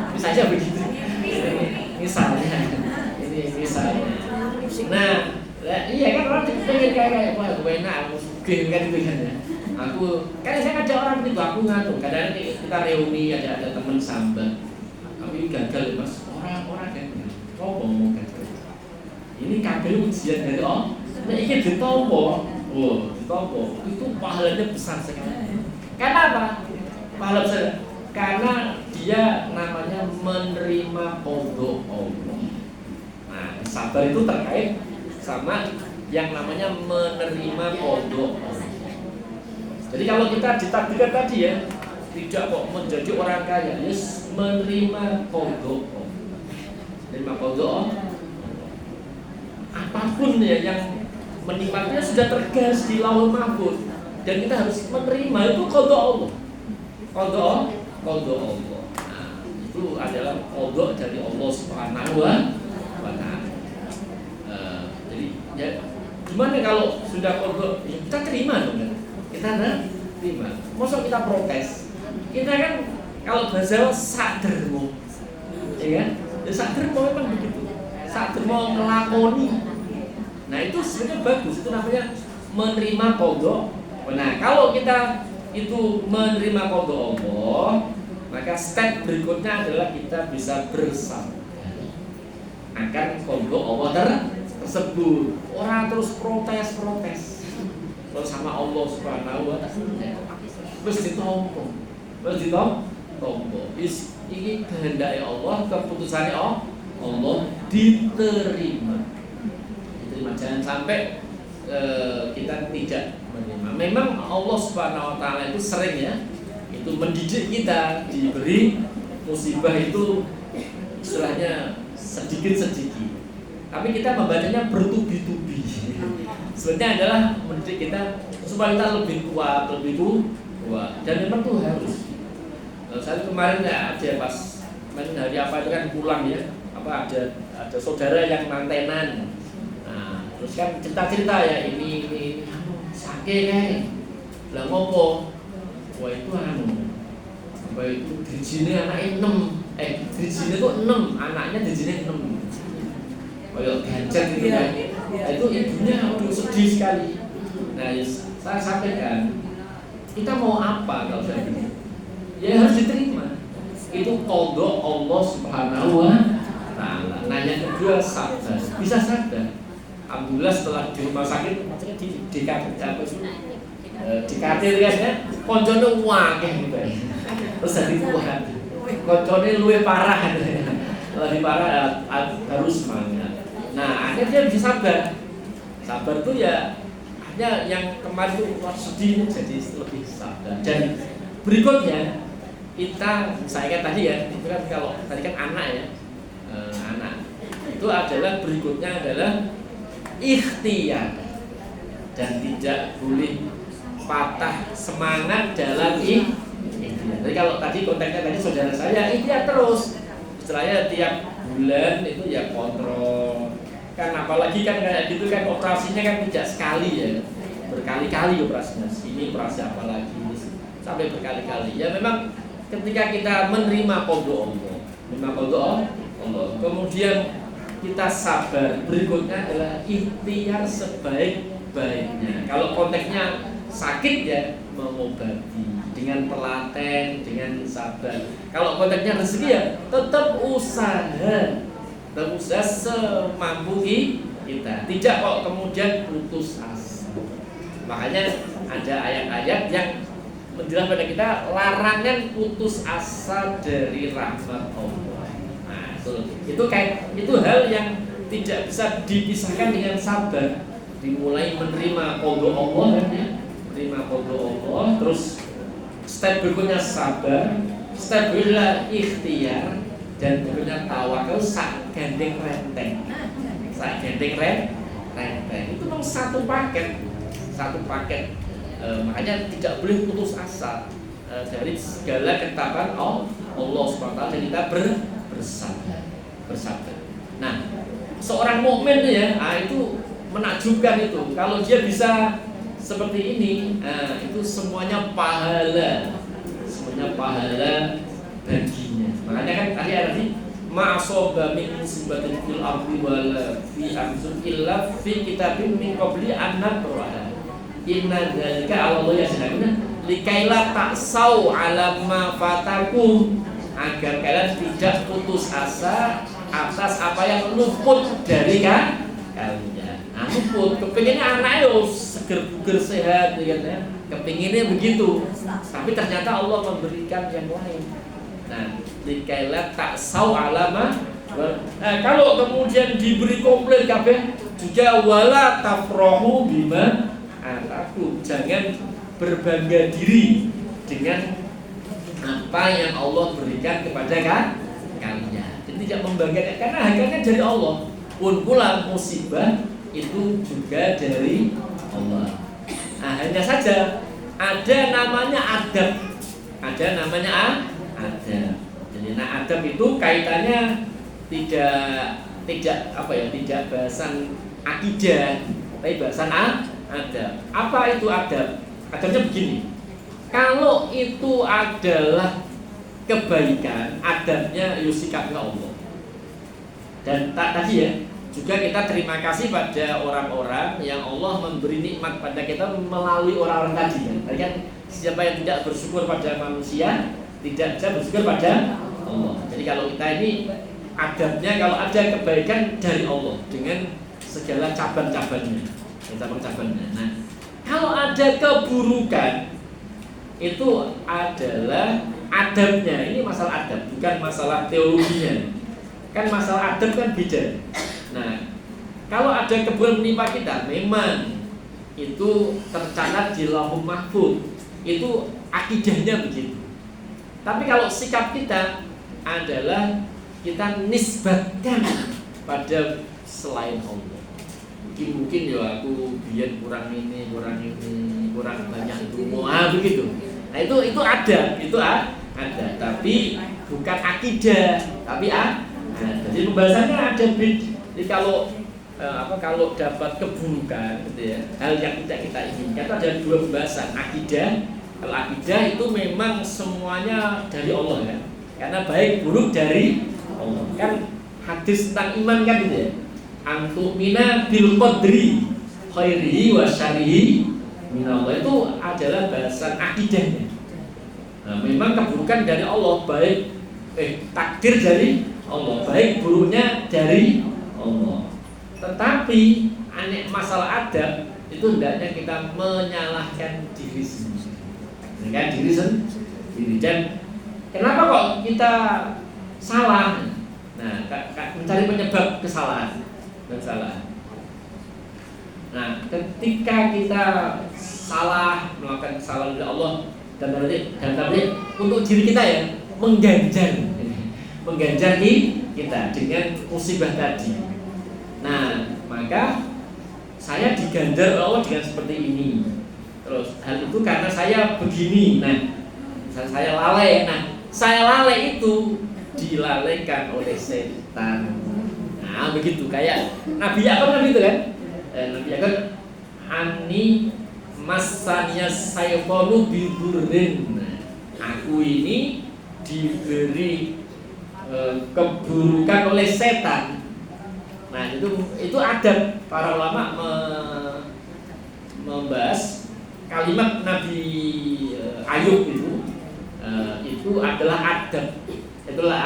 misalnya begitu. Misalnya, ini misalnya. Nah, iya kan orang pengen kayak wah gue enak, aku sugih kan gitu kan ya. Aku kan saya ada orang begitu, aku nganu. Kadang kita reuni ada teman sambat, tapi gagal mas. Orang kan, ngomong gagal. Ini kabel ujian dari Allah. Nah, ini ditompo. Oh, ditompo. Itu pahalanya besar sekali. Karena apa? Pahala besar. Karena dia namanya menerima qada Allah. Nah, sabar itu terkait sama yang namanya menerima qada Allah. Jadi kalau kita ditakdirkan tadi ya, tidak kok menjadi orang kaya, yes, menerima qada Allah. Menerima qada Allah. Apapun ya yang menikmatinya sudah tergas di Lauhul Mahfuz, dan kita harus menerima itu qada Allah. Qada Allah. Nah, itu adalah qada dari Allah Subhanahu wa taala. Jadi ya gimana kalau sudah qada, ya kita terima dong kan? Kita terima. Masa kita protes? Kita kan kalau bahasa sadermo. Ya kan? Ya sadermo memang begitu. Sadermo ngelakoni. Nah, itu sebenarnya bagus, itu namanya menerima qada. Nah, kalau kita itu menerima qada Allah, maka step berikutnya adalah kita bisa bersabar akan qada Allah tersebut. Orang terus protes kalau sama Allah Subhanahu wa taala. Terus ditompo. Ini kehendak Allah, keputusannya Allah diterima. Jangan sampai kita tidak menerima. Memang Allah Subhanahu wa taala itu sering ya, itu mendidik kita, diberi musibah itu istilahnya sedikit-sedikit. Tapi kita membacanya bertubi-tubi. Sebenarnya adalah mendidik kita supaya kita lebih kuat. Dan memang itu harus. Saya kemarin ya ada pas kemarin hari apa itu kan pulang ya, ada saudara yang mantenan. Terus kan cerita ya ini sakit kayak lah ngopo, wah itu apa itu dirijine anaknya 6, dirijine itu 6, anaknya dirijine 6, kayak gadget gitu kan. Itu ibunya sedih sekali. Nah saya sampaikan, kita mau apa kalau saya ini? Ya harus diterima. Itu qada Allah Subhanahu wa taala. Nah yang kedua sabar, bisa sabar. Alhamdulillah setelah di rumah sakit, maksudnya di katil ya, koncone wakeh gitu ya. Terus jadi kuat. Koncone luwih parah, lebih parah harus semangat. Nah akhirnya dia bisa sabar. Sabar tuh ya, hanya yang kemarin tuh sedih jadi lebih sabar. Dan berikutnya kita, saya kan tadi ya, itu kan kalau tadi kan anak ya, anak itu adalah berikutnya adalah ikhtiar, dan tidak boleh patah semangat dalam ikhtiar. Jadi kalau tadi konteksnya tadi saudara saya ikhtiar terus, istilahnya tiap bulan itu ya kontrol. Kan apalagi kan kayak gitu kan operasinya kan tidak sekali ya, berkali-kali operasinya. Ini operasi apa lagi sampai berkali-kali. Ya memang ketika kita menerima qada Allah, kemudian kita sabar. Berikutnya adalah ikhtiar sebaik-baiknya. Kalau konteksnya sakit ya mengobati dengan telaten, dengan sabar. Kalau konteksnya rezeki ya tetap usaha semampu kita. Tidak kok kemudian putus asa. Makanya ada ayat-ayat yang menjelaskan pada kita larangan putus asa dari rahmat Allah. Itu hal yang tidak bisa dipisahkan dengan sabar. Dimulai menerima qada Allah ya. Menerima qada Allah, terus step berikutnya sabar, step berikutnya ikhtiar, dan berikutnya tawakal sak gandeng renteng. Itu memang satu paket. Makanya tidak boleh putus asa dari segala ketetapan Allah SWT, dan kita bersabar. Nah, seorang mukmin ya, itu menakjubkan itu. Kalau dia bisa seperti ini, itu semuanya pahala baginya. Makanya kan tadi ada di ma'asoba min musibatin fil ardi wala fi anfusihim illa fi kitabim min qabli an nabraha. Inna dzalika 'ala Allah yasirun likaila ta'sau ala ma fatakum, agar kalian tidak putus asa atas apa yang luput dari kalian. Luput, kepinginnya anak yo seger buger sehat ya, kepinginnya begitu, tapi ternyata Allah memberikan yang lain. Nah, likaila ta'sau 'ala ma. Kalau kemudian diberi komplain kabeh juga wala tafrahu bima ataku, jangan berbangga diri dengan apa yang Allah berikan kepada kalian. Jadi tidak membanggakan, karena hakikatnya dari Allah. Pun pula musibah itu juga dari Allah. Nah, hanya saja ada namanya adab. Jadi adab itu kaitannya tidak bahasan akidah, tapi bahasan adab. Apa itu adab? Adabnya begini. Kalau itu adalah kebaikan, adabnya sikapnya Allah. Dan tadi ya, juga kita terima kasih pada orang-orang yang Allah memberi nikmat pada kita melalui orang-orang tadi ya. Tadi kan siapa yang tidak bersyukur pada manusia tidak bisa bersyukur pada Allah. Jadi kalau kita ini adabnya, kalau ada kebaikan dari Allah dengan segala cabang-cabangnya. Nah, kalau ada keburukan itu adalah adabnya. Ini masalah adab, bukan masalah teologinya. Kan masalah adab kan beda. Nah, kalau ada keburukan menimpa kita, memang itu tercatat di Lauhul Mahfuz. Itu akidahnya begitu. Tapi kalau sikap kita adalah kita nisbatkan pada selain Allah. Mungkin ya aku biar kurang ini, kurang banyak ilmu, begitu. Nah itu ada, tapi bukan akidah, tapi ada. Jadi pembahasannya ada. Jadi kalau dapat keburukan, gitu ya, hal yang tidak kita inginkan, itu ada dua pembahasan. Akidah, kalau akidah itu memang semuanya dari Allah ya, karena baik buruk dari Allah. Kan hadis tentang iman kan gitu ya. Antumina bil qadri khairihi wa syarrihi minallah, itu adalah bahasan akidahnya. Nah, memang keburukan dari Allah, baik takdir dari Allah, baik buruknya dari Allah. Tetapi masalah adab itu hendaknya kita menyalahkan diri sendiri. Kan diri sendiri. Dan kenapa kok kita salah? Nah, mencari penyebab kesalahan. Nah, ketika kita salah, melakukan kesalahan dari Allah dan tadi untuk diri kita ya, mengganjar kita dengan musibah tadi. Nah, maka saya diganjar Allah dengan seperti ini. Terus hal itu karena saya begini. Nah, saya lalai. Nah, saya lalai itu dilalaikan oleh setan. Nah, begitu kayak Nabi Yakub kan gitu kan? Nabi Yakub ani masanya saytanu bidurrin. Nah, aku ini diberi keburukan oleh setan. Nah, itu adab para ulama membahas kalimat Nabi Ayub itu adalah adab. Itulah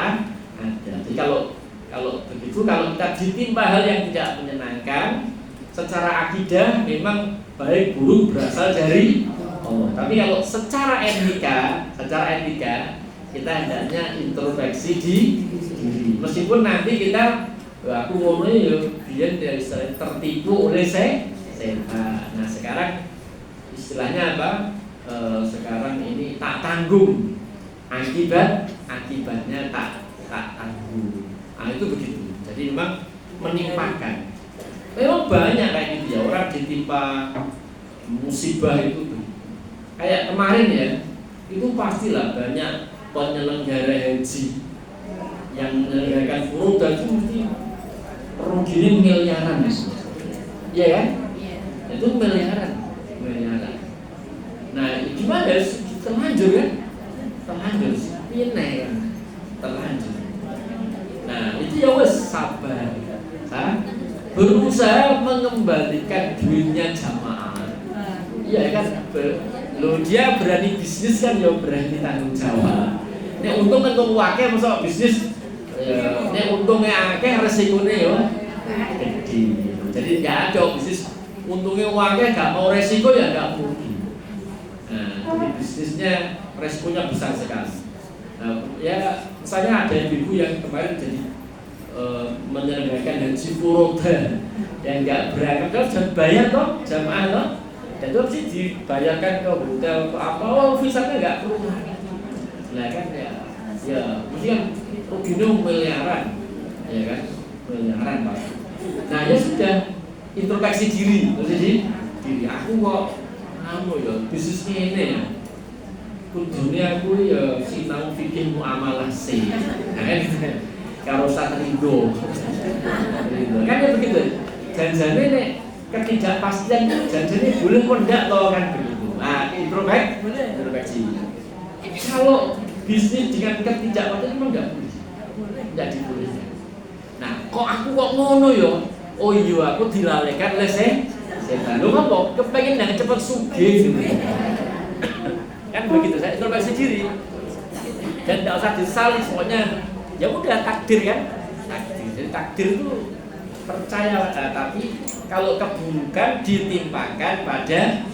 adab. Jadi kalau begitu, kalau kita ditimpa hal yang tidak menyenangkan, secara akidah memang baik buruk berasal dari Allah. Tapi kalau secara etika kita hendaknya introspeksi di diri. Meskipun nanti kita aku ngomong ya biar dari tertipu oleh setan. Nah, sekarang istilahnya apa? Sekarang ini tak tanggung akibatnya tak tanggung. Nah, itu begitu. Jadi memang menimpakan. Memang banyak kayak gitu ya, orang ditimpa musibah itu tuh. Kayak kemarin ya, itu pastilah banyak penyelenggara haji yang menyelenggarakan furoda itu mesti ruginya miliaran, iya kan? Itu miliaran. Nah, gimana? Terlanjur kan? Terlanjur, pineh kan? Terlanjur. Nah, itu ya wes sabar, berusaha mengembalikan duitnya jamaah. Iya kan? Loh, dia berani bisnis kan ya berani tanggung jawab. Nek untung kan wakil masa bisnis nek untungnya akeh resikonya ya gede. Jadi nggak ada bisnis untungnya wakil nggak mau resiko ya nggak mungkin. Nah, jadi bisnisnya resikonya besar sekali. Nah, ya misalnya ada ibu yang kemarin jadi menyelenggarakan haji furoda yang nggak berangkat kan sudah bayar toh jamaah toh, dan itu sih dibayarkan ke hotel ke apa, visanya nggak keluar. Nah kan ya mesti kan ruginya miliaran, ya kan miliaran pak. Nah ya sudah introspeksi diri, aku kok ya bisnisnya ini ya. Dunia aku ya sinau fikih muamalah sih, nah kan gitu kan, kalau saat rindu, kan ya begitu. Janjane nek ketidakpastian janjane boleh kok enggak toh kan begitu. Nah introspeksi. Kalau bisnis dengan ketidakpastian memang enggak dibolehkan. Nah kok aku kok ngono ya? Oh iya aku dilalaikan oleh setan. Lho kok kepengen yang cepat sugih gitu. Kan begitu, saya introspeksi diri dan tidak usah disali, semuanya ya udah takdir kan, jadi takdir itu percaya. Tapi kalau keburukan ditimpakan pada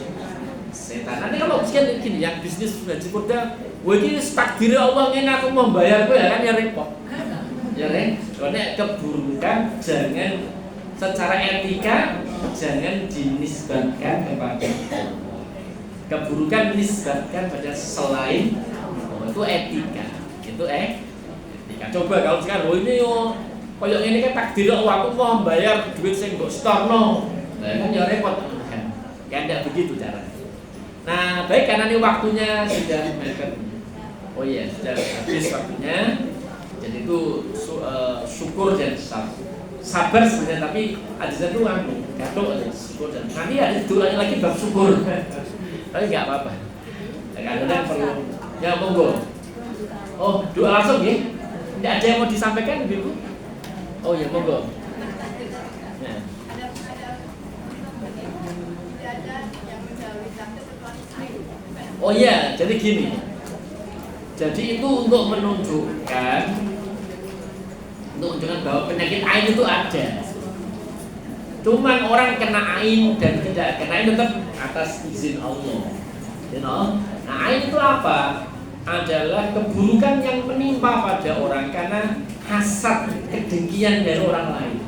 setan. Nanti kalau sekian gini yang bisnis sudah cukup wah ini takdir Allah ini aku mau bayar ya kan ya repot ya soalnya keburukan jangan secara etika jangan dinisbatkan kepada keburukan dinisbatkan pada selain itu etika. Coba kalau sekarang ini koyok ini kan takdir aku mau bayar duit sing mbok storno. Nah, kan ya repot kan. Kan enggak begitu caranya. Nah, baik karena ini waktunya sudah mepet. Oh iya, sudah habis waktunya. Jadi itu syukur dan sabar sebenarnya, tapi hadisnya itu gaduh syukur dan nanti ada dulanya lagi bab syukur. Tapi nggak apa-apa. Kadang-kadang perlu ya monggo. Oh doa langsung ya. Tidak ada yang mau disampaikan Ibu? Oh ya monggo. Nah. Oh iya, jadi gini. Jadi itu untuk menunjukkan bahwa penyakit ain itu ada. Cuman orang kena ain dan tidak kena ain tetap atas izin Allah. Nah ain itu apa? Adalah keburukan yang menimpa pada orang karena hasad, kedengkian dari orang lain.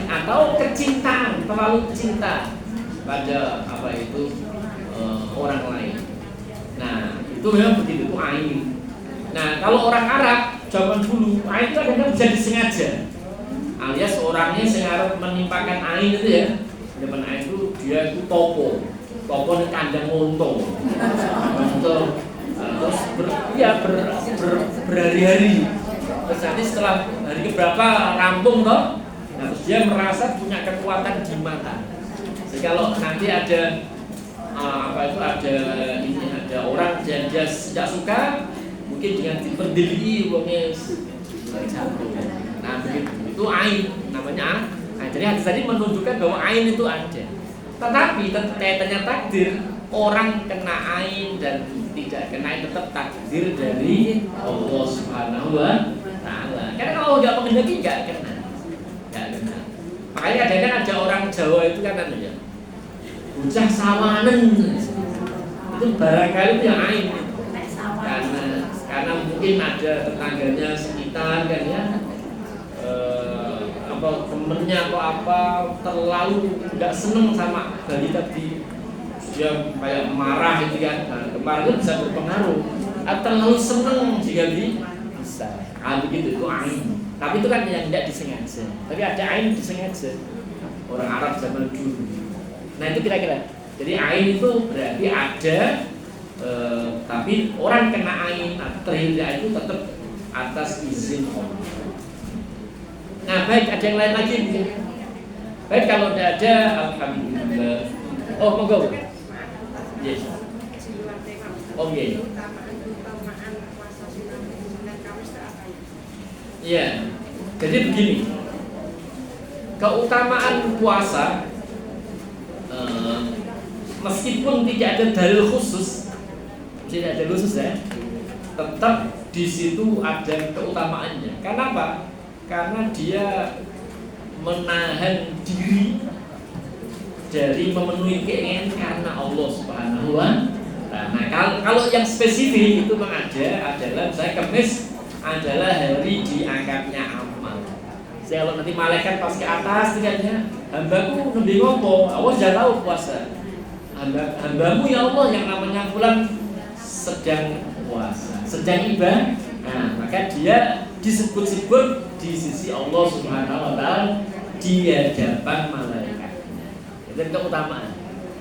Atau kecintaan, terlalu cinta pada orang lain. Nah itu memang begitu, itu ain. Nah kalau orang Arab zaman dulu ain itu kadang-kadang bisa disengaja, alias orangnya sengaja menimpakan ain itu ya, Zaman ain itu dia itu topo ini kandang untung terus berhari-hari. Terus nanti setelah hari keberapa rampung toh, nah terus dia merasa punya kekuatan di mata. Jadi kalau nanti ada ada orang yang dia tidak suka, mungkin dengan diperdiri uangnya jatuh. Nah begitu, itu ain namanya. Nah, jadi hadis tadi menunjukkan bahwa ain itu ada. Tetapi kaitannya takdir, orang kena ain dan tidak kena ain tetap takdir dari Allah Subhanahu wa Ta'ala. Karena kalau nggak menghendaki nggak kena. Makanya kadang-kadang ada orang Jawa itu kan ya, bocah sawanen itu barangkali itu yang ain. Karena mungkin ada tetangganya sekitar kan ya. Temennya atau apa terlalu nggak seneng sama balita tadi, dia kayak marah gitu kan. Nah, kemarin itu bisa berpengaruh. Atau terlalu seneng jika bisa. Begitu itu ain. Tapi itu kan yang tidak disengaja. Tapi ada ain disengaja. Orang Arab zaman dulu. Nah itu kira-kira. Jadi ain itu berarti ada, tapi orang kena ain atau terhindar itu tetap atas izin Allah. Nah baik, ada yang lain lagi mungkin. Baik, kalau tidak ada, alhamdulillah. Oh monggo. Yes. Oke. Iya. Jadi begini. Keutamaan puasa, meskipun tidak ada dalil khusus, tidak ada khusus ya, tetap di situ ada keutamaannya. Kenapa? Karena dia menahan diri dari memenuhi keinginan karena Allah Subhanahu wa Ta'ala. Nah, kalau yang spesifik itu adalah saya Kamis adalah hari diangkatnya amal. Kalau nanti malaikat pas ke atas tinggalnya, hambaku nembe ngopo? Allah sudah tahu puasa. Hambamu ya Allah yang namanya fulan sedang puasa, sedang ibadah. Nah, maka dia disebut-sebut di sisi Allah Subhanahu wa Ta'ala di hadapan malaikatnya. Itu keutamaan.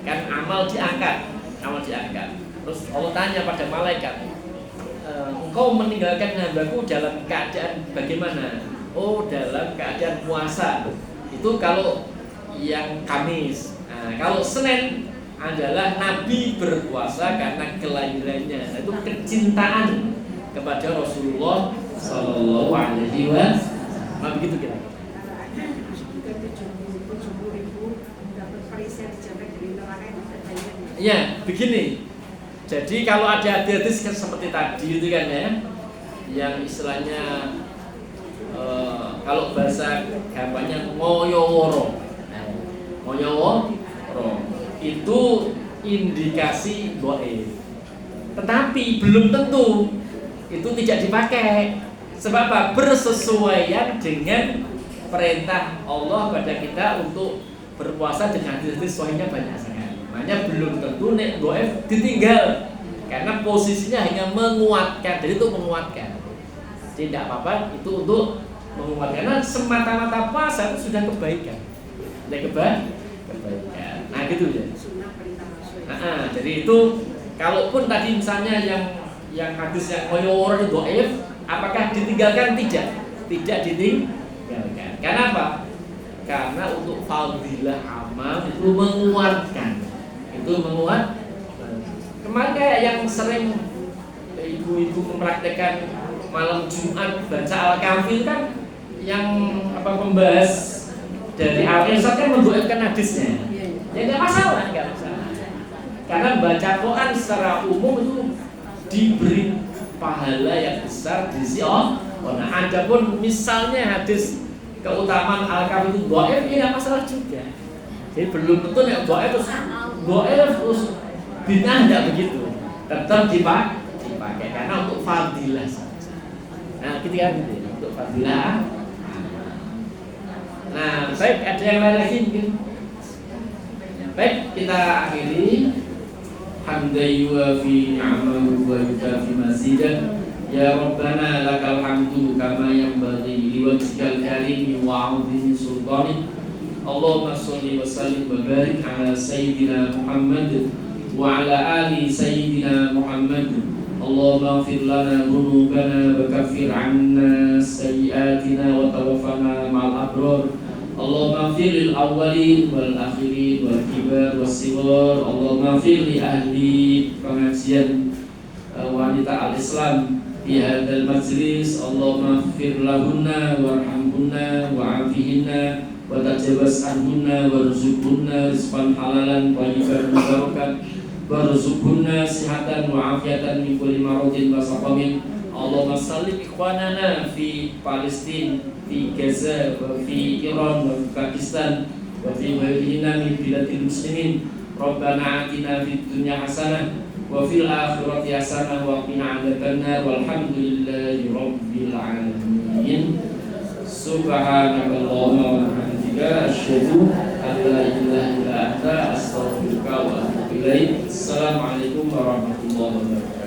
Kan amal diangkat. Terus Allah tanya pada malaikat, engkau meninggalkan hambaku dalam keadaan bagaimana? Oh, dalam keadaan puasa. Itu kalau yang Kamis. Nah, kalau Senin adalah Nabi berpuasa karena kelahirannya. Nah, itu kecintaan kepada Rasulullah Sallallahu Alaihi Wasallam. Begitu kira-kira. Ya, begini. Jadi kalau ada hadis seperti tadi itu kan ya, yang istilahnya kalau bahasa gampangnya ngoyoworo, itu indikasi dhaif. Tetapi belum tentu itu tidak dipakai. Sebab apa? Bersesuaian dengan perintah Allah pada kita untuk berpuasa dengan hadis-hadis sahihnya banyak sekali. Makanya belum tentu nek dhaif ditinggal karena posisinya hanya menguatkan. Jadi itu menguatkan. Tidak apa-apa itu untuk menguatkan. Karena semata-mata puasa itu sudah kebaikan. Sudah kebaikan. Nah gitu ya. Jadi itu kalaupun tadi misalnya yang hadis yang koyor itu dhaif, apakah ditinggalkan? Tidak ditinggalkan. Kenapa? Karena untuk fadilah amal itu menguatkan. Kemarin kayak yang sering ibu-ibu mempraktekkan malam Jumat baca Al-Kahfi kan, yang pembahas dari Al-Irsad kan mendhaifkan hadisnya. Ya nggak masalah. Karena baca Quran secara umum itu diberi pahala yang besar di sisi Allah. Nah, adapun misalnya hadis keutamaan Al-Kahfi itu dhaif, ya nggak masalah juga. Jadi belum tentu yang dhaif terus bid'ah, tidak begitu. Tetap dipakai karena untuk fadilah saja. Nah, ketika gitu ya, untuk fadilah. Nah, baik, ada yang lain lagi mungkin. Baik, kita akhiri. Hamdan yuwafi ni'amahu wa yukafi mazidah. Ya Rabbana lakal hamdu kama yanbaghi liwajhikal karimi wa 'azimi sultanik. Allahumma sholli wa sallim wa barik ala sayyidina Muhammad wa ala ali sayyidina Muhammad. Allahumma ighfir lana dhunubana wa kaffir 'anna sayyi'atina wa tawaffana ma'al abrar. Allahumma ighfir lil awwalin wal akhirin wal kibar was sighar. Allahumma ighfir li ahli pengajian wanita al-Islam di hadzal majlis. Allahumma ighfir lahunna warhamhunna wa'afihinna wa tajawaz anhunna warzuqhunna rizqan halalan thayyiban mubarakan warzuqhunna sihatan wa afiatan min kulli maradin wa saqamin. Allahumma sallim ikhwanana fi Palestina, fi Gaza, wa fi Iran, wa fi Pakistan, wa fi ghairihinna min biladil muslimin. Rabbana atina fid dunya hasanah wa fil akhirati hasanah wa qina adzabannar. Walhamdulillahi rabbil alamin. Subhanakallahumma wa bihamdika asyhadu an la ilaha illa anta astaghfiruka wa atubu ilaik. Assalamualaikum warahmatullahi wabarakatuh.